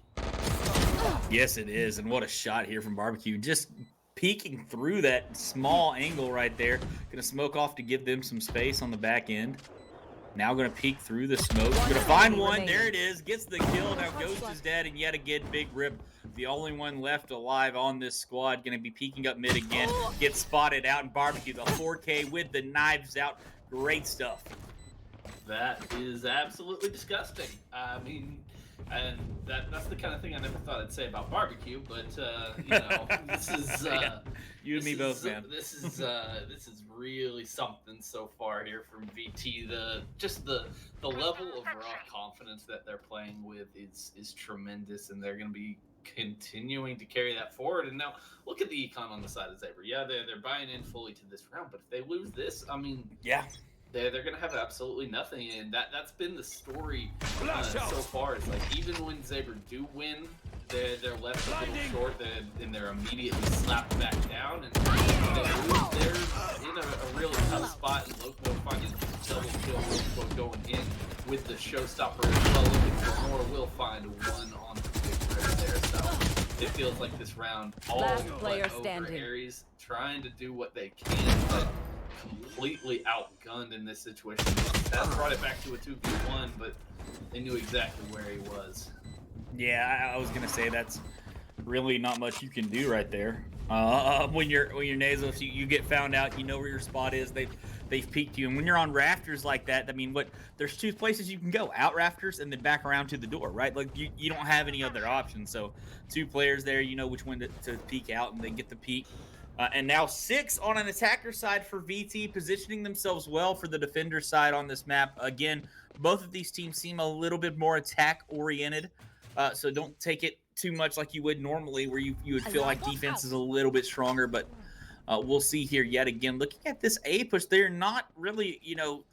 Yes, it is, and what a shot here from Barbecue. Just peeking through that small angle right there. Gonna smoke off to give them some space on the back end. Now gonna peek through the smoke. Gonna find one. There it is. Gets the kill. Now Ghost is dead, and yet again, Big Rip, the only one left alive on this squad. Gonna be peeking up mid again. Gets spotted out, and Barbecue, the 4K with the knives out. Great stuff. That is absolutely disgusting. I mean, and that's the kind of thing I never thought I'd say about Barbecue, but you know, this is you and me both, man. This is really something so far here from VT. The level of raw confidence that they're playing with is tremendous, and they're going to be continuing to carry that forward. And now look at the econ on the side of Xabre. Yeah, they're buying in fully to this round, but if they lose this, I mean, yeah. They're going to have absolutely nothing, and that's been the story so far. It's like even when Xabre do win, they're left a little short, and they're immediately slapped back down, and they're in a really tough spot. And Loco finding double kill, Loco going in with the showstopper as well, looking for more. Will find one on the big right there. So it feels like this round all went over Ares, trying to do what they can, but completely outgunned in this situation. That brought it back to a 2v1, but they knew exactly where he was. Yeah, I was gonna say that's really not much you can do right there. When you're Nazos, you get found out, you know where your spot is. They've peeked you, and when you're on rafters like that, I mean, there's 2 places you can go: out rafters and then back around to the door, right? Like you don't have any other options. So 2 players there, you know which one to peek out, and they get the peek. And now 6 on an attacker side for VT, positioning themselves well for the defender side on this map. Again, both of these teams seem a little bit more attack-oriented, so don't take it too much like you would normally, where you would feel like defense is a little bit stronger. But we'll see here yet again. Looking at this A push, they're not really,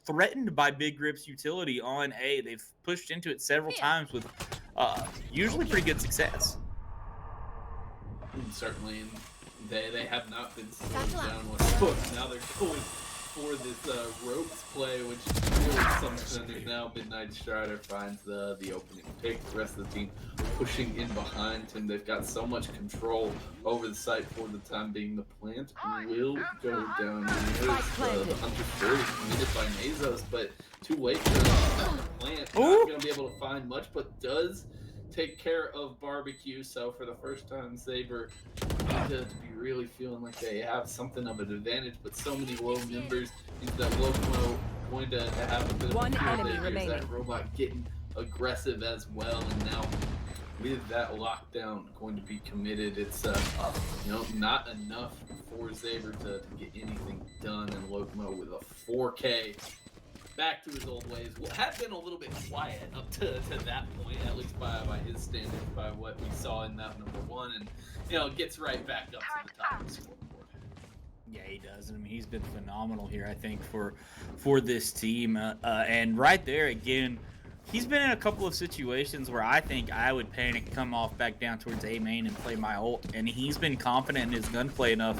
threatened by Big Rip's utility on A. They've pushed into it several times with usually pretty good success. Certainly. They have not been slowed down whatsoever. Now they're going for this ropes play, which is really something. There's now Midnight Strider finds the opening pick. The rest of the team pushing in behind him. They've got so much control over the site for the time being. The plant will go down. There's the Hunter 30 committed by Nazos, but too late for the plant. Not going to be able to find much, but does take care of Barbecue. So for the first time, Xabre to be really feeling like they have something of an advantage, but so many low members means that Loco going to have a bit of one a enemy remaining. That robot getting aggressive as well, and now with that lockdown going to be committed, it's not enough for Xabre to get anything done, and Loco with a 4K back to his old ways. Had been a little bit quiet up to that point, at least by his standards, by what we saw in map number 1, and gets right back up to the top of the scoreboard. Yeah, he does. I mean, he's been phenomenal here, I think, for this team. And right there, again, He's been in a couple of situations where I think I would panic, come off back down towards A main and play my ult, and he's been confident in his gunplay enough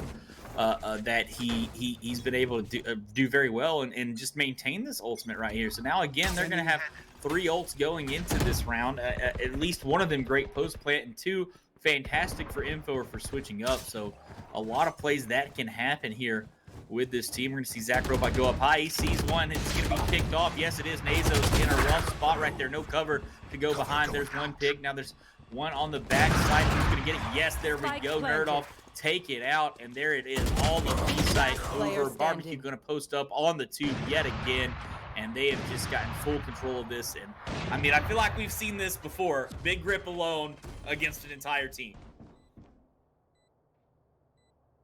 that he's been able to do very well and just maintain this ultimate right here. So now again, they're going to have 3 ults going into this round. At least one of them great post plant, and 2 fantastic for info or for switching up. So a lot of plays that can happen here with this team. We're going to see Xabre go up high. He sees one. It's going to be picked off. Yes, it is. Nazo's in a rough spot right there. No cover to go behind. There's one pick. Now there's one on the back side. Who's going to get it? Yes, there we go. Nerdoff, take it out. And there it is. All the B side over. Barbecue going to post up on the tube yet again. And they have just gotten full control of this. And I mean, I feel like we've seen this before. Big grip alone against an entire team.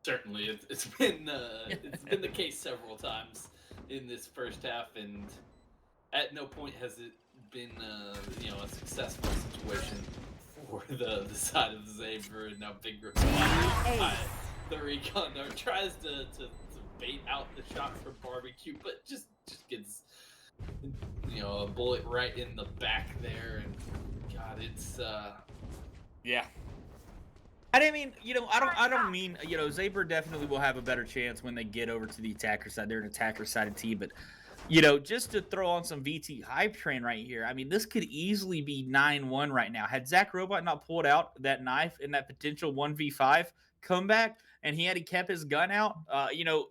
Certainly, it's been the case several times in this first half, and at no point has it been a successful situation for the side of Xabre. And now Big Grip the recon there tries to bait out the shot from Barbecue, but just gets a bullet right in the back there, and God, it's yeah. I mean, I don't mean, Xabre definitely will have a better chance when they get over to the attacker side. They're an attacker-sided team, but, just to throw on some VT hype train right here, I mean, this could easily be 9-1 right now. Had Zach Robot not pulled out that knife in that potential 1v5 comeback, and he kept his gun out,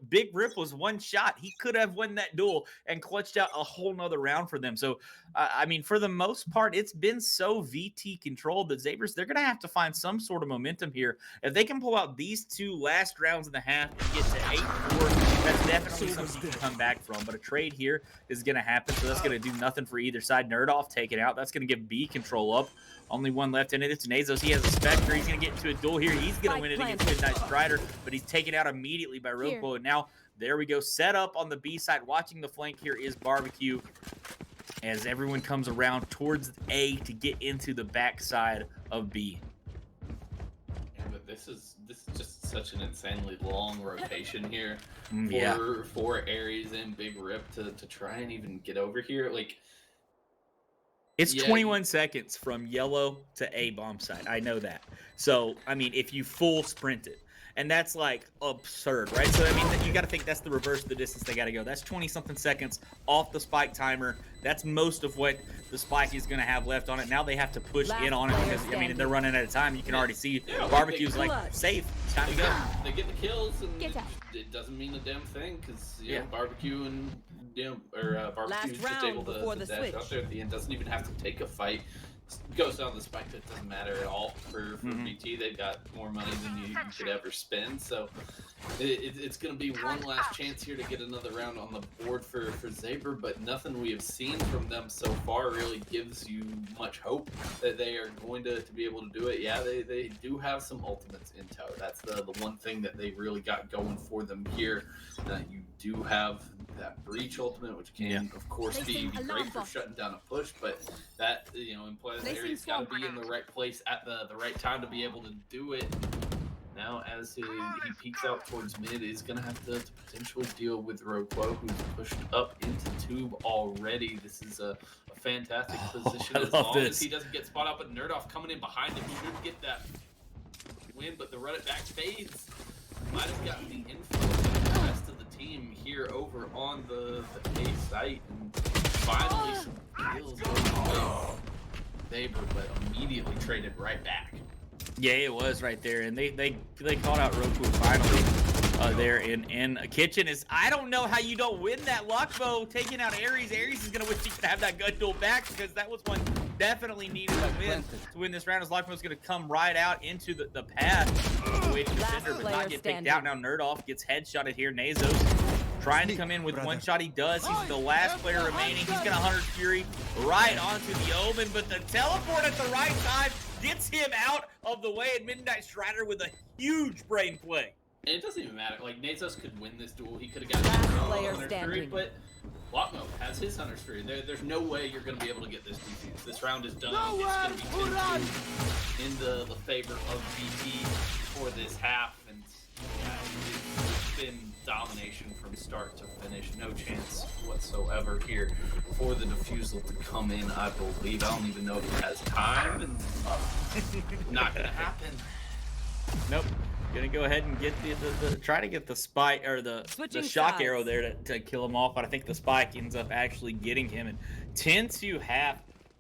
Big Rip was one shot. He could have won that duel and clutched out a whole nother round for them. So, I mean, for the most part, it's been so VT controlled that Xabre's, they're going to have to find some sort of momentum here. If they can pull out these 2 last rounds and a half and get to 8-4, that's definitely something you can come back from. But a trade here is going to happen, so that's going to do nothing for either side. Nerdoff take it out. That's going to give B control up. Only one left in it. It's Nazos. He has a Spectre. He's going to get into a duel here. He's going to win it against Midnight Strider, but he's taken out immediately by Roquo. And now, there we go. Set up on the B side. Watching the flank here is Barbecue as everyone comes around towards A to get into the back side of B. Yeah, but this is just such an insanely long rotation here for Aries and Big Rip to try and even get over here. Like, it's 21 seconds from yellow to A bomb site. I know that. So, I mean, if you full sprint it, and that's like absurd, right? So, I mean, you got to think that's the reverse of the distance they got to go. That's 20-something seconds off the spike timer. That's most of what the spike is going to have left on it. Now they have to push in on it because, I mean, they're running out of time. You can already see Barbecue's like, safe. It's time to go. They get the kills, and it doesn't mean a damn thing because, Barbecue and, Barbecue's just able to dash out there at the end. Doesn't even have to take a fight. Goes down the spike, it doesn't matter at all for BT. They've got more money than you could ever spend, so it's going to be one last chance here to get another round on the board for Xabre, but nothing we have seen from them so far really gives you much hope that they are going to be able to do it. Yeah, they do have some ultimates in tow. That's the one thing that they really got going for them here. You do have that breach ultimate, which can of course be great for shutting down a push, but that implies that he's got to be in the right place at the right time to be able to do it. Now, as he peeks out towards mid, he's going to have to potentially deal with Roquo, who's pushed up into tube already. This is a fantastic position as long as he doesn't get spot out, but Nerdoff coming in behind him should get that win, but the run it back phase might have gotten the info of the rest of the team here over on the A site, and finally some kills over Xabre, but immediately traded right back. Yeah, it was right there, and they called out Roku finally there in a kitchen. I don't know how you don't win that luck bow taking out Aries. Aries is gonna wish he could have that gun duel back because that was one definitely needed to win this round. His life was gonna come right out into the path away from the defender, but not get picked out. Now Nerdoff gets headshotted here. Nazos trying to come in with one shot. He does. He's the last player remaining. He's gonna Hunter's Fury right onto the Omen, but the teleport at the right time gets him out of the way, and Midnight Strider with a huge brain play. And it doesn't even matter. Like, Nazos could win this duel. He could have gotten Hunter's Fury, but Lockmo has his Hunter's Fury. There's no way you're going to be able to get this defense. This round is done. It's going to be 10-2 in the favor of BT for this half, and been domination from start to finish. No chance whatsoever here for the defusal to come in, I believe. I don't even know if he has time, and not gonna happen. Nope. Gonna go ahead and get the try to get the spike or the shock sides. arrow there to kill him off, but I think the spike ends up actually getting him. And 10-2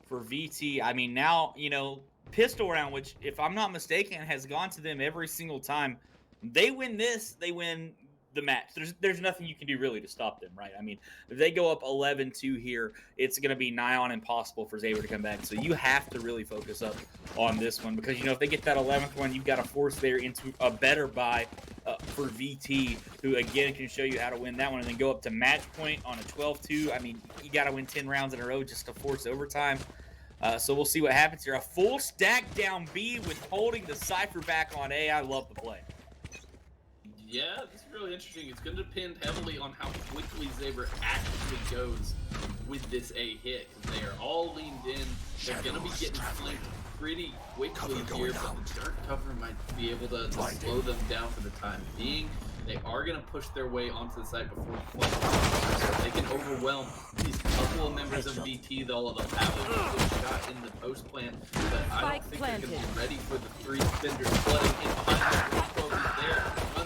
for VT. I mean, now, you know, pistol round, which if I'm not mistaken has gone to them every single time. They win this, they win the match. There's nothing you can do really to stop them, right? I mean, if they go up 11-2 here, it's going to be nigh on impossible for Xabre to come back. So you have to really focus up on this one because, you know, if they get that 11th one, you've got to force there into a better buy for VT, who again can show you how to win that one and then go up to match point on a 12-2. I mean, you got to win 10 rounds in a row just to force overtime. So we'll see what happens here. A full stack down B with holding the Cypher back on A. I love the play. Yeah, this is really interesting. It's going to depend heavily on how quickly Xabre actually goes with this A hit, because they are all leaned in. They're going to be getting flanked pretty quickly here, but the dark cover might be able to slow them down for the time being. They are going to push their way onto the site before flanking, so they can overwhelm these couple of members of VT. They'll have a good shot in the post plant, but I don't think they're going to be ready for the 3 defenders flooding in behind the there.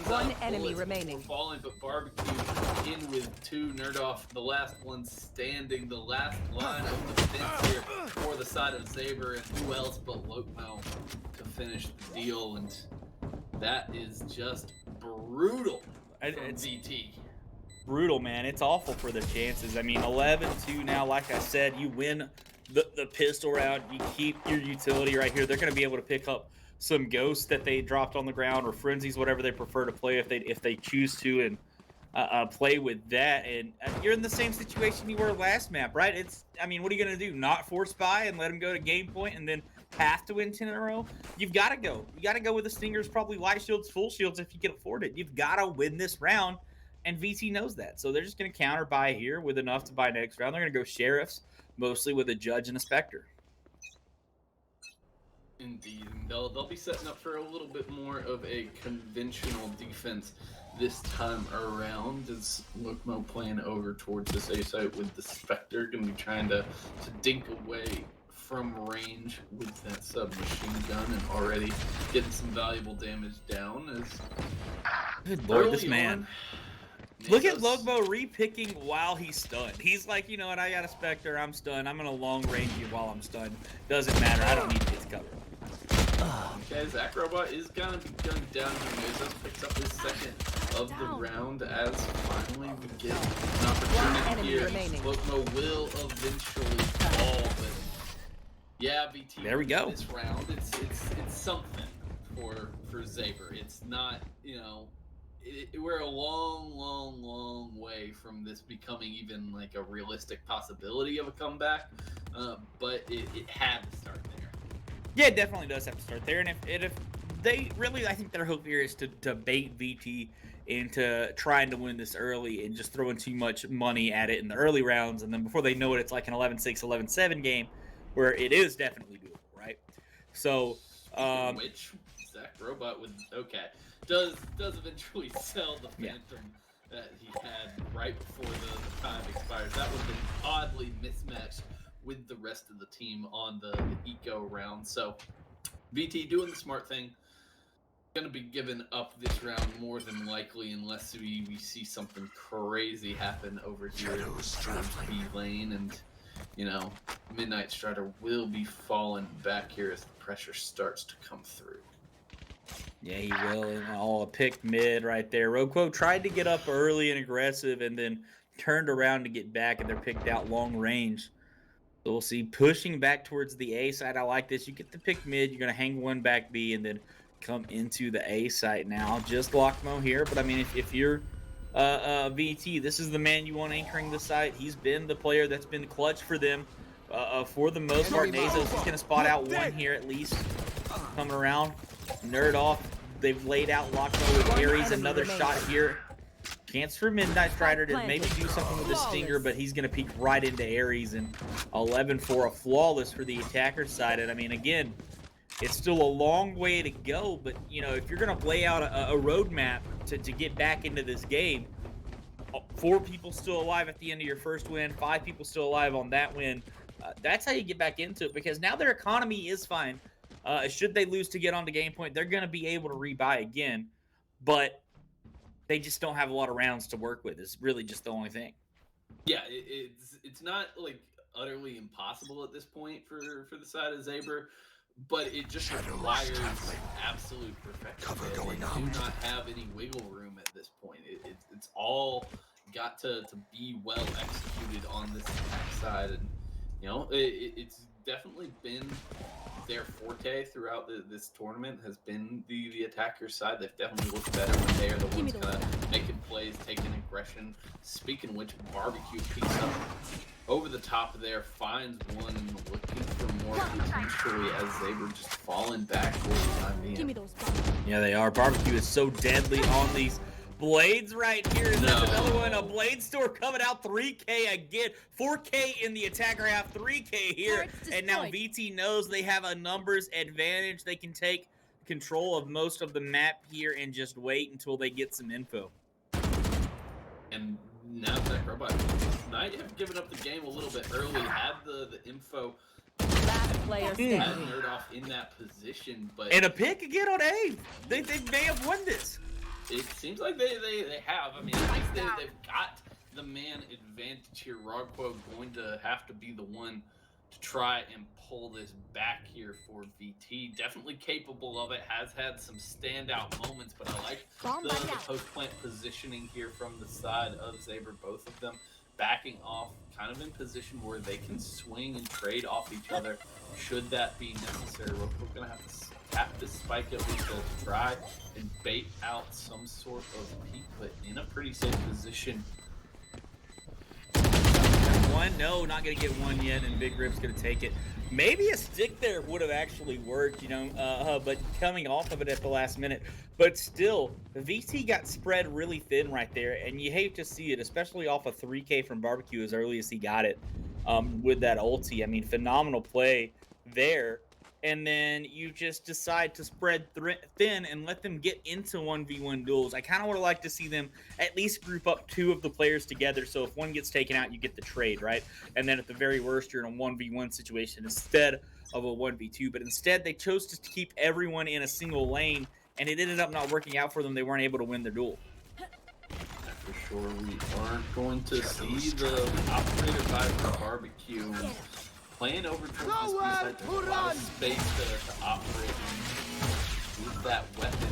One enemy remaining. Falling, but barbecue in with 2. Nerdoff, the last one standing, the last line of defense here for the side of Xabre, and who else but Lokmo to finish the deal, and that is just brutal from VT. Brutal, man. It's awful for their chances. I mean, 11-2 now. Like I said, you win the pistol round. You keep your utility right here. They're going to be able to pick up some ghosts that they dropped on the ground or frenzies, whatever they prefer to play if they choose to, and play with that. And you're in the same situation you were last map, right? I mean, what are you going to do? Not force buy and let them go to game point and then have to win 10 in a row? You've got to go. You got to go with the Stingers, probably light shields, full shields if you can afford it. You've got to win this round, and VT knows that. So they're just going to counter buy here with enough to buy next round. They're going to go Sheriffs, mostly with a Judge and a Spectre. Indeed, and they'll be setting up for a little bit more of a conventional defense this time around, as Lokmo playing over towards this A site with the Spectre, going to be trying to dink away from range with that submachine gun and already getting some valuable damage down. As good lord, this man. Look at Lokmo re-picking while he's stunned. He's like, you know what, I got a Spectre, I'm stunned. I'm going to long range you while I'm stunned. Doesn't matter, I don't need his cover. Okay, Xabre is going to be gunned down here. Mezos picks up his second of the round as finally we get an opportunity here. Lokmo will eventually fall, but yeah, VT. There we go. This round, it's something for Xabre. It's not, you know, we're a long way from this becoming even like a realistic possibility of a comeback, but it had to start there. Yeah, it definitely does have to start there, and if they really, I think their hope here is to bait VT into trying to win this early and just throwing too much money at it in the early rounds, and then before they know it, it's like an 11-6, 11-7 game where it is definitely doable, right? So, which Xabre would does eventually sell the Phantom that he had right before the time expires. That would have been oddly mismatched with the rest of the team on the eco round. So VT doing the smart thing. Going to be given up this round more than likely unless we see something crazy happen over here in B lane. And, you know, Midnight Strider will be falling back here as the pressure starts to come through. Yeah, he will. And a pick mid right there. Roko tried to get up early and aggressive and then turned around to get back, and they're picked out long range. So we'll see pushing back towards the A side. I like this. You get the pick mid. You're going to hang one back B and then come into the A site now. Just Lokmo here. But, I mean, if you're VT, this is the man you want anchoring the site. He's been the player that's been clutch for them for the most part. Nazos is going to spot out one here at least. Coming around. Nerd off. They've laid out Lokmo with Ares. Another shot here. Chance for Midnight Strider to maybe do something with the Stinger, but he's going to peek right into Ares, and 11 for a flawless for the attacker side. And I mean, again, It's still a long way to go, but, you know, if you're going to lay out a roadmap to get back into this game, 4 people still alive at the end of your first win, 5 people still alive on that win, that's how you get back into it, because now their economy is fine. Should they lose to get onto game point, they're going to be able to rebuy again, but they just don't have a lot of rounds to work with. It's really just the only thing. Yeah, it's not like utterly impossible at this point for the side of Xabre, but it just requires absolute perfection. They do not have any wiggle room at this point. It's all got to be well executed on this attack side, and you know it's definitely been their forte throughout this tournament has been the attacker side. They've definitely looked better when they are the ones kind of making plays, taking aggression. Speaking of which, barbecue piece up over the top there, finds one, looking for more potentially as Xabre just falling back for the time being. Yeah, they are. Barbecue is so deadly on these blades right here. Is that another one? A blade store coming out. 3K again. 4K in the attacker half. 3K here. And now VT knows they have a numbers advantage. They can take control of most of the map here and just wait until they get some info. And now Xabre might have given up the game a little bit early. Had the info. Last player standing. Had Nerd off in that position, but and a pick again on A. They may have won this. It seems like they have. I mean, I think they've got the man advantage here. Rogquo going to have to be the one to try and pull this back here for VT. Definitely capable of it. Has had some standout moments, but I like the post-plant positioning here from the side of Xabre. Both of them backing off, kind of in position where they can swing and trade off each other should that be necessary. We're going to have to tap this spike at least to try and bait out some sort of peek, but in a pretty safe position. One, no, not gonna get one yet, and Big Rip's gonna take it. Maybe a stick there would have actually worked, you know, but coming off of it at the last minute. But still, the VT got spread really thin right there, and you hate to see it, especially off a 3K from Barbecue as early as he got it with that ulti. I mean, phenomenal play there. And then you just decide to spread thin and let them get into 1v1 duels. I kind of would have liked to see them at least group up 2 of the players together, so if one gets taken out, you get the trade, right? And then at the very worst, you're in a 1v1 situation instead of a 1v2. But instead, they chose to keep everyone in a single lane, and it ended up not working out for them. They weren't able to win their duel. For sure, we aren't going to see the operator by the Barbecue. Playing over towards this B-side, there's a lot of space to operate with that weapon.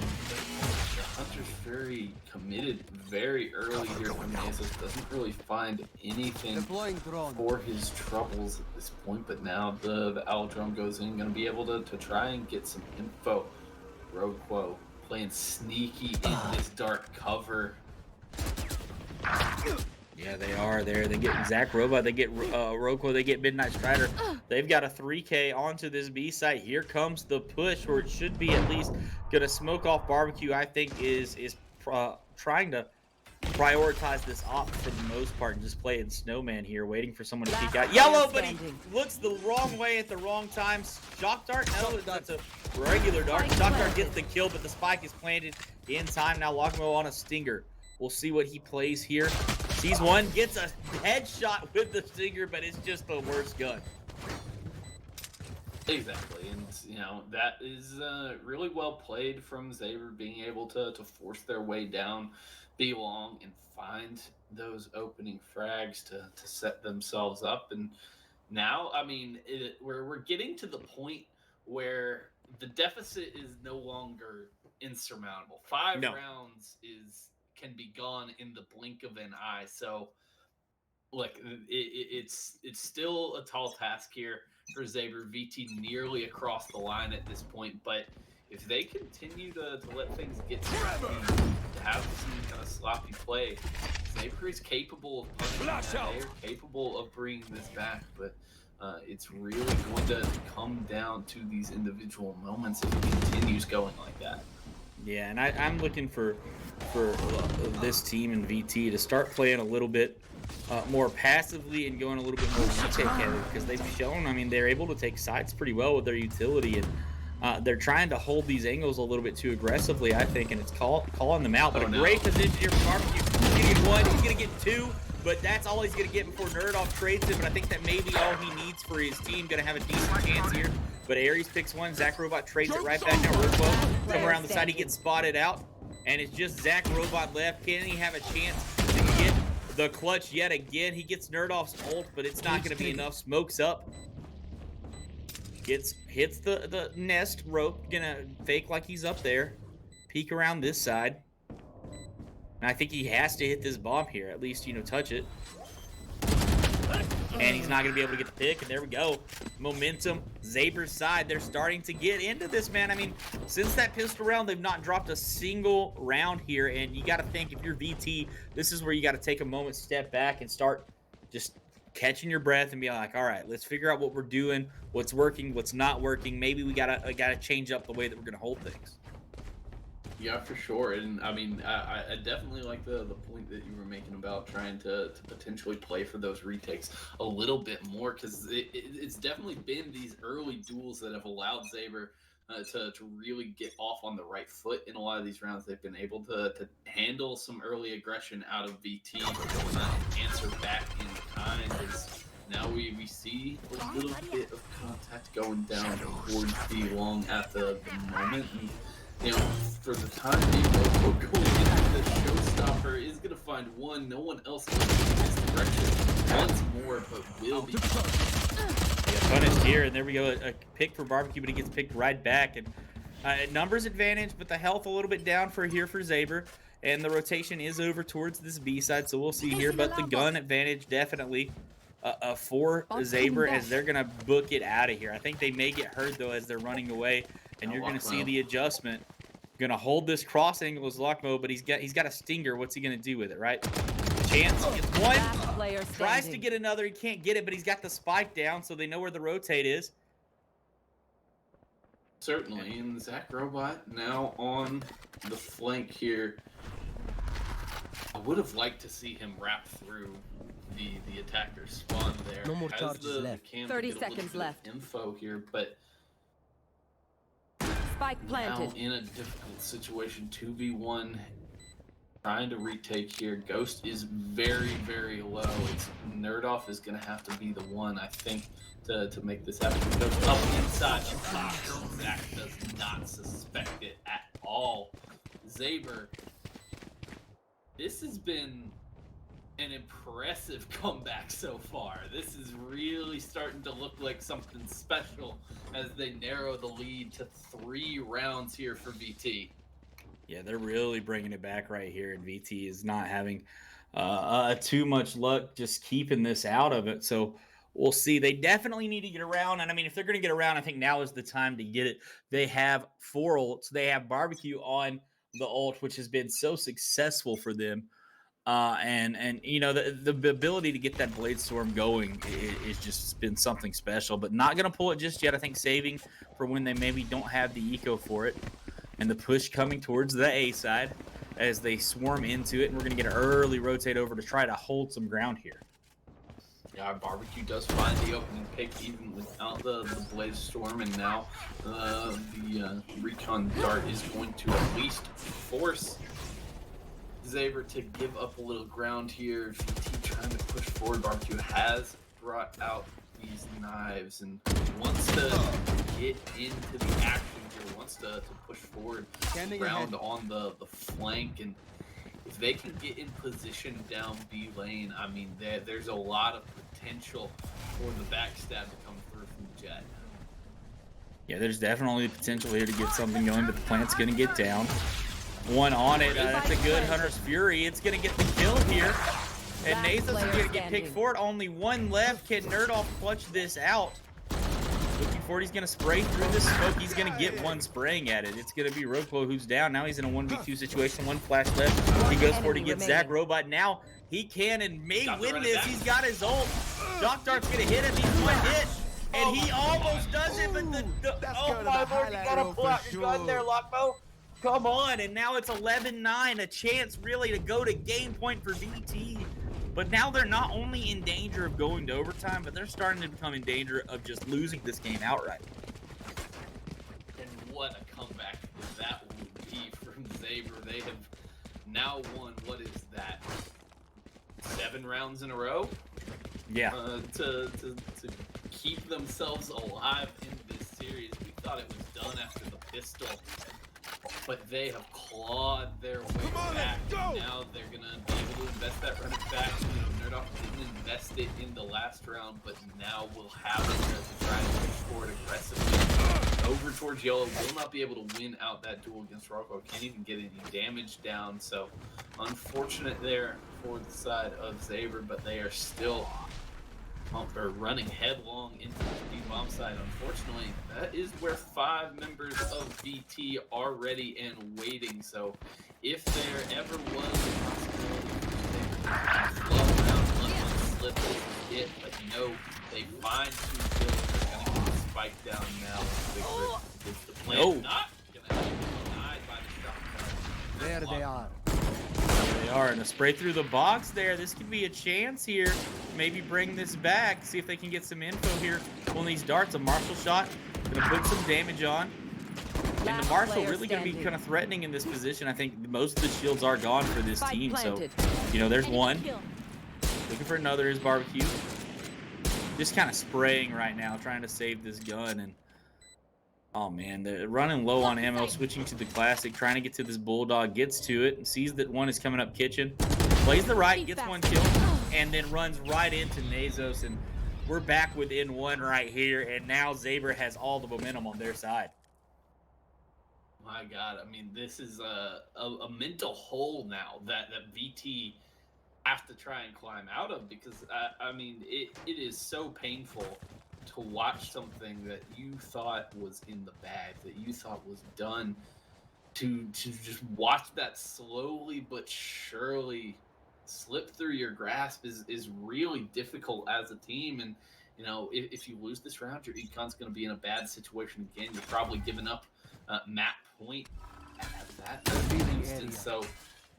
The Hunter's very committed very early here from Mesos. Doesn't really find anything for his troubles at this point, but now the Owl Drone goes in, going to be able to try and get some info. Rogquo playing sneaky in this dark cover. Yeah, they are there. They get Zach Robot, they get Rogquo, they get Midnight Strider. They've got a 3K onto this B site. Here comes the push, or it should be at least gonna smoke off Barbecue. I think is trying to prioritize this op for the most part and just play in Snowman here, waiting for someone to peek out. Yellow, but he looks the wrong way at the wrong time. Shock Dart, no, that's a regular dart. Shock Dart gets the kill, but the spike is planted in time. Now Lockmo on a Stinger. We'll see what he plays here. Sees one, gets a headshot with the Stinger, but it's just the worst gun. Exactly, and you know that is really well played from Xabre, being able to force their way down, be long, and find those opening frags to set themselves up. And now, I mean, we're getting to the point where the deficit is no longer insurmountable. 5 rounds can be gone in the blink of an eye. So, look, it's still a tall task here for Xabre. VT nearly across the line at this point, but if they continue to let things get sloppy, to have some kind of sloppy play, Xabre is capable of punching that. They're capable of bringing this back, but it's really going to come down to these individual moments if it continues going like that. Yeah, and I'm looking for this team and VT to start playing a little bit more passively and going a little bit more retake heavy, because they've shown, I mean, they're able to take sides pretty well with their utility, and They're trying to hold these angles a little bit too aggressively, I think, and it's calling them out. But great position here for Barbecue. He's going to get 1, he's going to get 2, but that's all he's going to get before Nerdoff trades it. But I think that may be all he needs for his team. Going to have a decent chance here. But Aries picks 1. Zach Robot trades it right back now. Rockwell come around the side. He gets spotted out. And it's just Zach Robot left. Can he have a chance to get the clutch yet again? He gets Nerdoff's ult, but it's not going to be enough. Smokes up. Hits the nest rope. Gonna fake like he's up there. Peek around this side. And I think he has to hit this bomb here. At least, you know, touch it. And he's not going to be able to get the pick. And there we go. Momentum. Xabre's side. They're starting to get into this, man. I mean, since that pistol round, they've not dropped a single round here. And you got to think, if you're VT, this is where you got to take a moment, step back, and start just catching your breath and be like, all right, let's figure out what we're doing, what's working, what's not working. Maybe we gotta change up the way that we're going to hold things. Yeah, for sure. And I mean, I definitely like the point that you were making about trying to potentially play for those retakes a little bit more, because it's definitely been these early duels that have allowed Xabre to really get off on the right foot in a lot of these rounds. They've been able to handle some early aggression out of VT, but not answer back in kind. As now we see a little bit of contact going down towards the long at the moment. And, you know, for the time being, Loco going into the showstopper is going to find 1. No one else goes in this direction once more, but will be punished here. And there we go. A pick for Barbecue, but he gets picked right back. And numbers advantage, but the health a little bit down for Xabre. And the rotation is over towards this B side, so we'll see here. But the gun advantage definitely for Xabre, as they're going to book it out of here. I think they may get hurt, though, as they're running away. And you're going to see the adjustment. Going to hold this cross angle as lock mode, but he's got a stinger. What's he going to do with it, right? Chance gets 1. Tries to get another. He can't get it, but he's got the spike down, so they know where the rotate is. Certainly. And Zach Robot now on the flank here. I would have liked to see him wrap through the attacker's spawn there. No more charges left. 30 seconds left. Info here, but spike planted. Now in a difficult situation, 2v1, trying to retake here. Ghost is very, very low. It's Nerdoff is going to have to be the one, I think, to make this happen. Ghost up inside the box. Zach does not suspect it at all. Xabre, this has been an impressive comeback so far. This is really starting to look like something special as they narrow the lead to 3 rounds here for VT. Yeah, they're really bringing it back right here, and VT is not having too much luck just keeping this out of it. So we'll see. They definitely need to get around, and I mean, if they're going to get around, I think now is the time to get it. They have 4 ults. They have Barbecue on the ult, which has been so successful for them. And you know, the ability to get that Blade Storm going is just been something special, but not going to pull it just yet. I think saving for when they maybe don't have the eco for it. And the push coming towards the A side as they swarm into it. And we're going to get an early rotate over to try to hold some ground here. Yeah, Barbecue does find the opening pick even without the Blaze Storm. And now the Recon Dart is going to at least force Xabre to give up a little ground here. VT trying to push forward. Barbecue has brought out these knives and wants to get into the action here, wants to push forward round on the flank. And if they can get in position down B lane, I mean, there's a lot of potential for the backstab to come through from Jet. Yeah, there's definitely potential here to get something going, but the plant's going to get down. 1 on it. That's a good Hunter's Fury. It's going to get the kill here. And Nathan's going to get picked for it. Only 1 left. Can Nerdoff clutch this out? Looking for it. He's going to spray through the smoke. He's going to get 1 spraying at it. It's going to be Roclo who's down. Now he's in a 1v2 situation. 1 flash left. He goes for it. He gets Zach Robot. Now he can and may win this. He's got his ult. Shock Dart's going to hit him. He's 1 hit. And he almost does it, but oh my lord, you got to pull out your gun there, Lockmo. Come on, and now it's 11-9, a chance really to go to game point for VT. But now they're not only in danger of going to overtime, but they're starting to become in danger of just losing this game outright. And what a comeback that would be from Xabre. They have now won, what is that, 7 rounds in a row? Yeah. To keep themselves alive in this series. We thought it was done after the pistol, but they have clawed their way back. And now they're gonna be able to invest that running back. You know, Nerdoff didn't invest it in the last round, but now we'll have it there to try and push forward aggressively. Over towards Yellow, will not be able to win out that duel against Rocco. Can't even get any damage down, so unfortunate there for the side of Xabre, but they are still running headlong into the B-bomb side. Unfortunately, that is where 5 members of VT are ready and waiting. So if there ever was a possibility to slow down, let them slip, this is it. But no, they find 2 kills. They're going to get the spike down now. Is the plan not going to be denied by the shot? There they are. They are, and a spray through the box there. This could be a chance here. Maybe bring this back, see if they can get some info here on these darts. A Marshall shot, gonna put some damage on. And the Marshall really gonna be kind of threatening in this position. I think most of the shields are gone for this team. So, you know, there's one. Looking for another is Barbecue. Just kind of spraying right now, trying to save this gun. And oh man, they're running low on ammo, switching to the classic, trying to get to this Bulldog, gets to it, and sees that one is coming up kitchen. Plays the right, gets one kill, and then runs right into Nazos, and we're back within 1 right here, and now Xabre has all the momentum on their side. My God, I mean, this is a mental hole now that VT have to try and climb out of, because, I mean, it is so painful to watch something that you thought was in the bag, that you thought was done, to just watch that slowly but surely slip through your grasp is really difficult as a team. And you know, if you lose this round, your econ's going to be in a bad situation again. You're probably giving up map point at that instance. So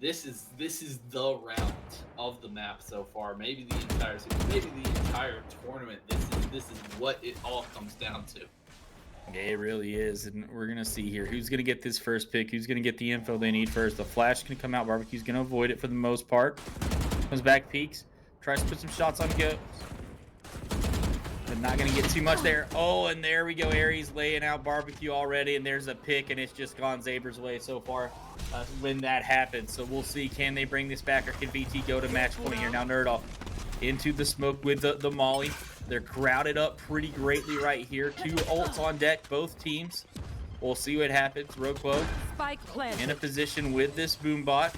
this is the round of the map so far. Maybe the entire tournament. This is what it all comes down to. Yeah, it really is, and we're gonna see here who's gonna get this first pick, who's gonna get the info they need first. The flash can come out, Barbecue's gonna avoid it for the most part. Comes back, peeks, tries to put some shots on go. But not gonna get too much there. Oh, and there we go, Aries laying out Barbecue already, and there's a pick, and it's just gone Xabre's way so far when that happens. So we'll see, can they bring this back, or can VT go to match point here? Now Nerdoff into the smoke with the Molly. They're crowded up pretty greatly right here. 2 ults on deck, both teams. We'll see what happens. Roquo in a position with this boombot.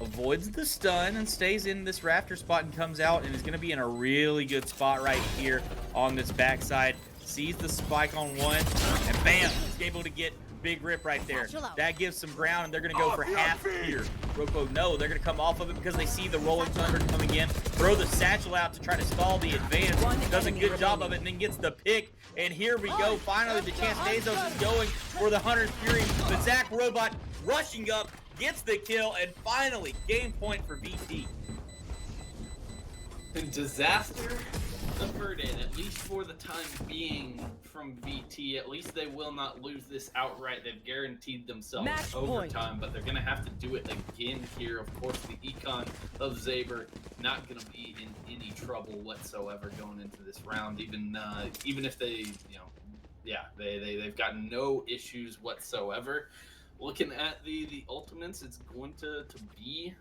Avoids the stun and stays in this rafter spot and comes out and is going to be in a really good spot right here on this backside. Sees the spike on one, and bam, is able to get big rip right there. That gives some ground, and they're going to go for half here. Roquo, no, they're going to come off of it because they see the rolling thunder coming in. Throw the satchel out to try to stall the advance. Does a good job of it, and then gets the pick. And here we go. Finally, the chance Nazos is going for the Hunter's Fury. But Zach Robot rushing up, gets the kill, and finally, game point for VT. And disaster averted, at least for the time being, from VT. At least they will not lose this outright. They've guaranteed themselves overtime, but they're going to have to do it again here. Of course, the econ of Xabre not going to be in any trouble whatsoever going into this round, even if they, you know, yeah, they've got no issues whatsoever. Looking at the ultimates, it's going to be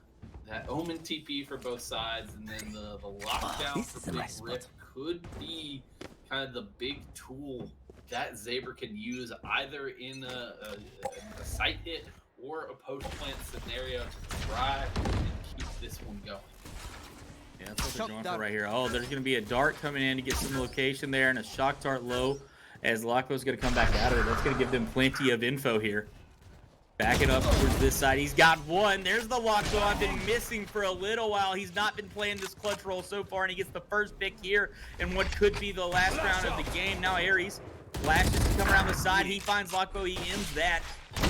that Omen TP for both sides, and then the lockdown for Big Rip could be kind of the big tool that Xabre can use either in a site hit or a post-plant scenario to try and keep this one going. Yeah, that's what they're going for right here. Oh, there's going to be a dart coming in to get some location there, and a shock dart low as Laco's going to come back out of it. That's going to give them plenty of info here. Backing up towards this side. He's got one. There's the Laco. I've been missing for a little while. He's not been playing this clutch role so far, and he gets the first pick here in what could be the last round of the game. Now Aries flashes to come around the side. He finds Laco. He ends that.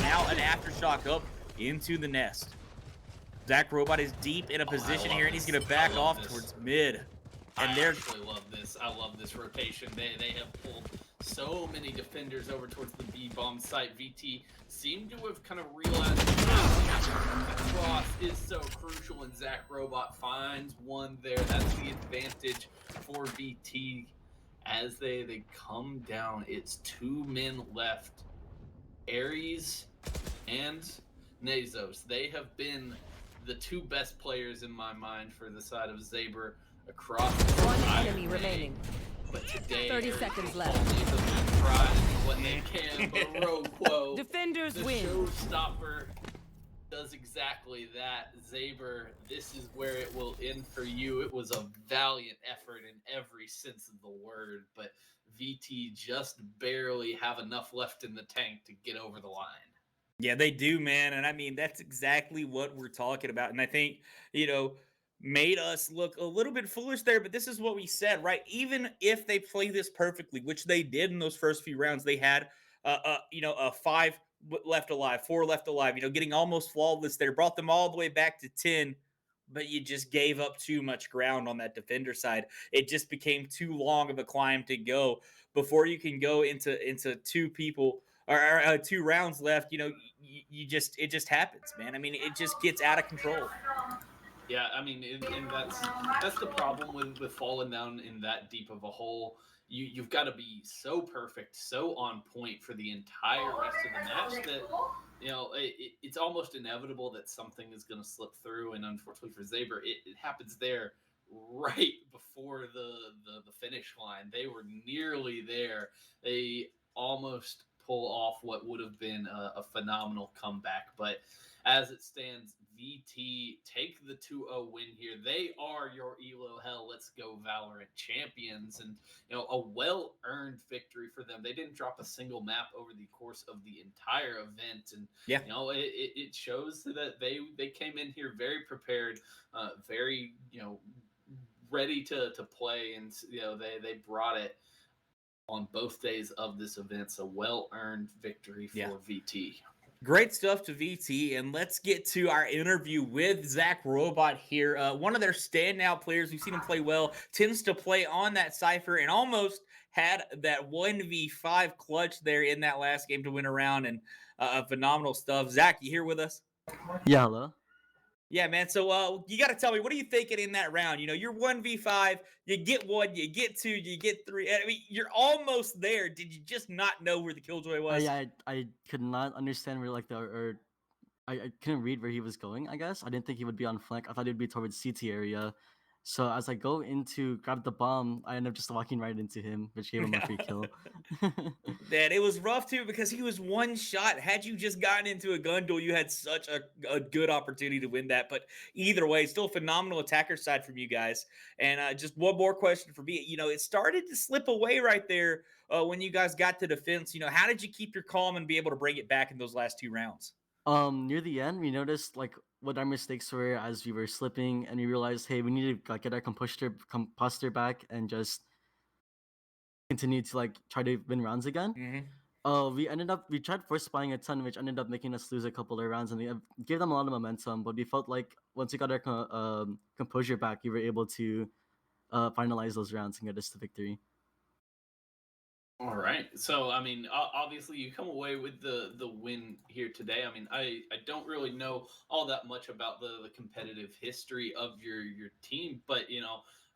Now an aftershock up into the nest. Zach Robot is deep in a position here, and he's going to back off towards mid. And I actually love this. I love this rotation. They have pulled so many defenders over towards the B bomb site. VT seemed to have kind of realized the cross is so crucial, and Zach Robot finds one there. That's the advantage for VT as they come down. It's 2 men left, Aries and Nazos. They have been the 2 best players in my mind for the side of Xabre across the One entire enemy day. remaining. But today, 30 Aries seconds has left. only been tried to do what they can, but Roquo, Defenders the win. showstopper, does exactly that. Xabre, this is where it will end for you. It was a valiant effort in every sense of the word, but VT just barely have enough left in the tank to get over the line. Yeah, they do, man. And I mean, that's exactly what we're talking about. And I think, made us look a little bit foolish there, but this is what we said, right? Even if they play this perfectly, which they did in those first few rounds, they had, a five left alive, four left alive, getting almost flawless there, brought them all the way back to 10. But you just gave up too much ground on that defender side. It just became too long of a climb to go before you can go into two people or 2 rounds left. You just it just happens, man. I mean, it just gets out of control. Yeah, I mean, and that's the problem with falling down in that deep of a hole. You've got to be so perfect, so on point for the entire rest of the match that it's almost inevitable that something is going to slip through. And unfortunately for Xabre, it happens there right before the finish line. They were nearly there. They almost pull off what would have been a phenomenal comeback, but as it stands, VT take the 2-0 win here. They are your ELO Hell Let's Go Valorant champions, and a well-earned victory for them. They didn't drop a single map over the course of the entire event, and Yeah. it shows that they came in here very prepared, very ready to play, and they brought it on both days of this event. So well-earned victory for VT. Great stuff to VT, and let's get to our interview with Zach Robot here. One of their standout players, we've seen him play well, tends to play on that Cypher, and almost had that 1v5 clutch there in that last game to win a round, and phenomenal stuff. Zach, you here with us? Yeah, hello. Yeah, man. So you got to tell me, what are you thinking in that round? You're 1v5, you get 1, you get 2, you get 3. I mean, you're almost there. Did you just not know where the killjoy was? I could not understand where I couldn't read where he was going. I guess I didn't think he would be on flank. I thought he'd be towards CT area. So as I go into grab the bomb, I end up just walking right into him, which gave him a free kill. Man, it was rough too because he was one shot. Had you just gotten into a gun duel, you had such a good opportunity to win that. But either way, still a phenomenal attacker side from you guys. And just one more question for me. It started to slip away right there when you guys got to defense. How did you keep your calm and be able to bring it back in those last 2 rounds? Near the end, we noticed like what our mistakes were as we were slipping, and we realized, hey, we need to get our composture back and just continue to like try to win rounds again. We tried force spying a ton, which ended up making us lose a couple of rounds, and we gave them a lot of momentum. But we felt like once we got our composure back, we were able to finalize those rounds and get us to victory. All right. So, I mean, obviously, you come away with the win here today. I mean, I don't really know all that much about the competitive history of your team, but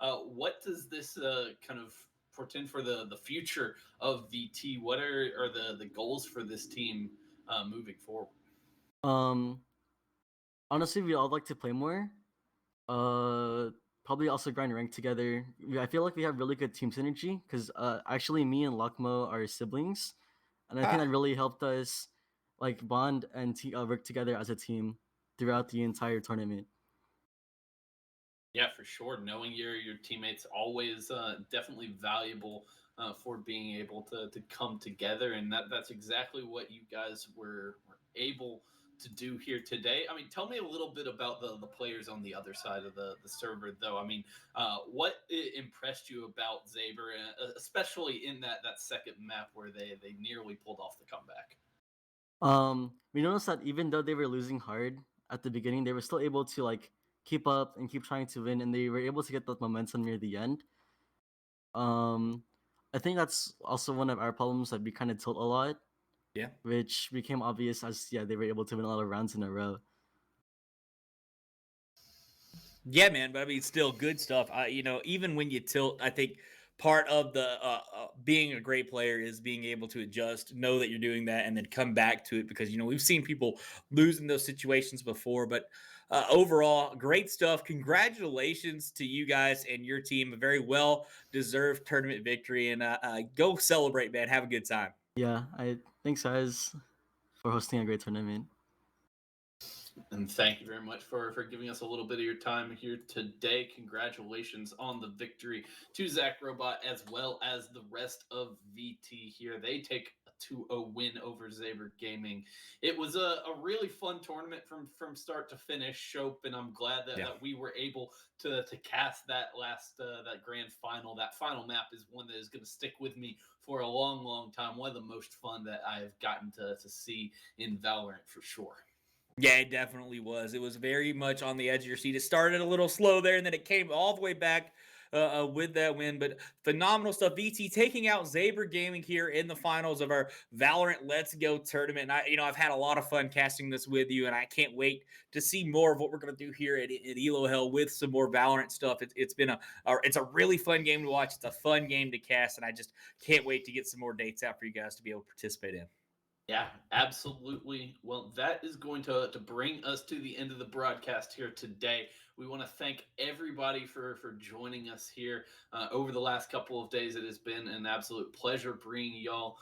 what does this kind of portend for the future of VT? What are the goals for this team moving forward? Um, Honestly, we all like to play more. Uh, Probably also grind rank together. I feel like we have really good team synergy because actually me and Lakmo are siblings, and I think that really helped us like bond and work together as a team throughout the entire tournament. Yeah, for sure. Knowing your teammates always definitely valuable for being able to come together, and that's exactly what you guys were able to do here today. I mean, tell me a little bit about the players on the other side of the server, though. I mean, what impressed you about Xabre, especially in that second map where they nearly pulled off the comeback? We noticed that even though they were losing hard at the beginning, they were still able to like keep up and keep trying to win, and they were able to get that momentum near the end. Um, I think that's also one of our problems that we kind of tilt a lot, Yeah. which became obvious as they were able to win a lot of rounds in a row. Yeah, man, but I mean, still good stuff. Even when you tilt, I think part of the being a great player is being able to adjust, know that you're doing that, and then come back to it because we've seen people lose in those situations before. But overall, great stuff. Congratulations to you guys and your team. A very well deserved tournament victory, and go celebrate, man. Have a good time. Yeah, I thanks guys for hosting a great tournament. And thank you very much for giving us a little bit of your time here today. Congratulations on the victory to Zach Robot as well as the rest of VT here. They take a 2-0 win over Xabre Gaming. It was a really fun tournament from start to finish, Shope, and I'm glad that we were able to cast that last that grand final. That final map is one that is going to stick with me for a long time. One of the most fun that I have gotten to see in Valorant for sure. Yeah, it definitely was. It was very much on the edge of your seat. It started a little slow there, and then it came all the way back with that win. But phenomenal stuff. VT taking out Xabre Gaming here in the finals of our Valorant Let's Go tournament. And I've had a lot of fun casting this with you, and I can't wait to see more of what we're going to do here at Elo Hell with some more Valorant stuff. It's been it's a really fun game to watch. It's a fun game to cast, and I just can't wait to get some more dates out for you guys to be able to participate in. Yeah, absolutely. Well, that is going to bring us to the end of the broadcast here today. We want to thank everybody for joining us here over the last couple of days. It has been an absolute pleasure bringing y'all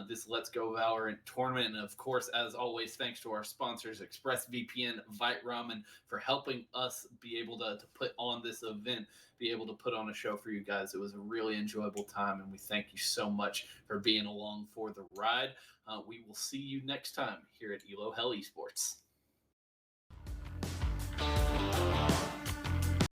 this Let's Go Valorant tournament. And of course, as always, thanks to our sponsors, ExpressVPN, Vite Ramen, for helping us be able to put on this event, be able to put on a show for you guys. It was a really enjoyable time, and we thank you so much for being along for the ride. We will see you next time here at Elo Hell Esports.